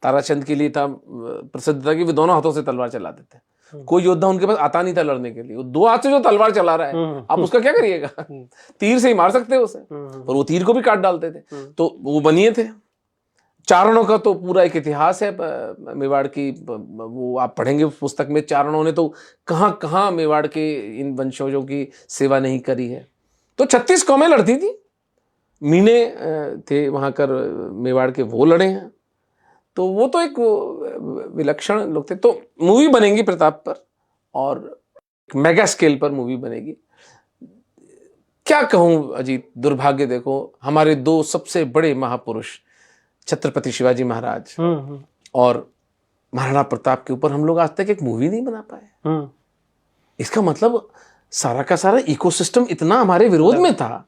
ताराचंद के लिए था प्रसिद्ध था कि वे दोनों हाथों से तलवार चलाते थे। कोई योद्धा उनके पास आता नहीं था लड़ने के लिए। वो 2 हाथ से जो तलवार चला रहा है, आप उसका क्या करिएगा? तीर से ही मार सकते हो उसे, और वो तीर को भी काट डालते थे। तो वो बनिए थे। चारणों का तो पूरा एक इतिहास है मेवाड़ की, वो आप पढ़ेंगे उस पुस्तक में। चारणों ने तो कहां कहां मेवाड़ के इन वंशजों की सेवा नहीं करी है। तो 36 कौमें लड़ती थी। मीणे थे वहां कर मेवाड़ के, वो लड़े हैं। तो वो तो एक विलक्षण लोग थे। तो मूवी बनेगी प्रताप पर, और मेगा स्केल पर मूवी बनेगी। क्या कहूं अजीत, दुर्भाग्य देखो, हमारे दो सबसे बड़े महापुरुष छत्रपति शिवाजी महाराज और महाराणा प्रताप के ऊपर हम लोग आज तक एक मूवी नहीं बना पाए। इसका मतलब सारा का सारा इकोसिस्टम इतना हमारे विरोध में था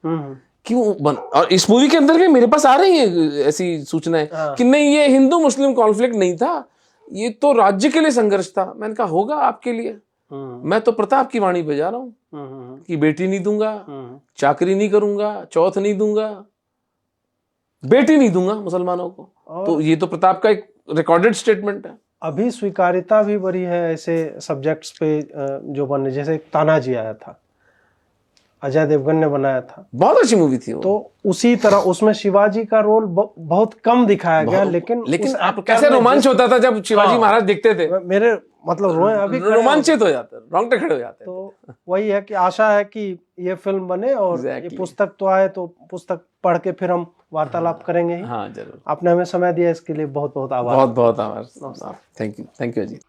कि वो और इस मूवी के अंदर भी मेरे पास आ रही है ऐसी सूचनाएं कि नहीं, ये हिंदू मुस्लिम कॉन्फ्लिक्ट नहीं था, ये तो राज्य के लिए संघर्ष था। मैंने कहा होगा आपके लिए, मैं तो प्रताप की वाणी बजा रहा हूं कि बेटी नहीं दूंगा, चाकरी नहीं करूंगा, चौथ नहीं दूंगा, बेटी नहीं दूंगा मुसलमानों को। तो ये तो प्रताप का एक रिकॉर्डेड स्टेटमेंट है। अभी स्वीकार्यता भी बड़ी है ऐसे सब्जेक्ट्स पे जो बने, जैसे तानाजी आया था, अजय देवगन ने बनाया था, बहुत अच्छी मूवी थी वो। तो उसी तरह उसमें शिवाजी का रोल बहुत कम दिखाया गया, लेकिन आप कैसे रोमांच होता था जब शिवाजी महाराज दिखते थे, मेरे मतलब रोए अभी रोमांचित हो जाते, रोंगटे खड़े हो जाते। तो वही है कि आशा है कि ये फिल्म बने और ये पुस्तक तो आए, तो पुस्तक पढ़ के फिर हम वार्तालाप करेंगे ही। हाँ जरूर। आपने हमें समय दिया इसके लिए बहुत बहुत आभार। बहुत बहुत आभार। Thank you Ajit.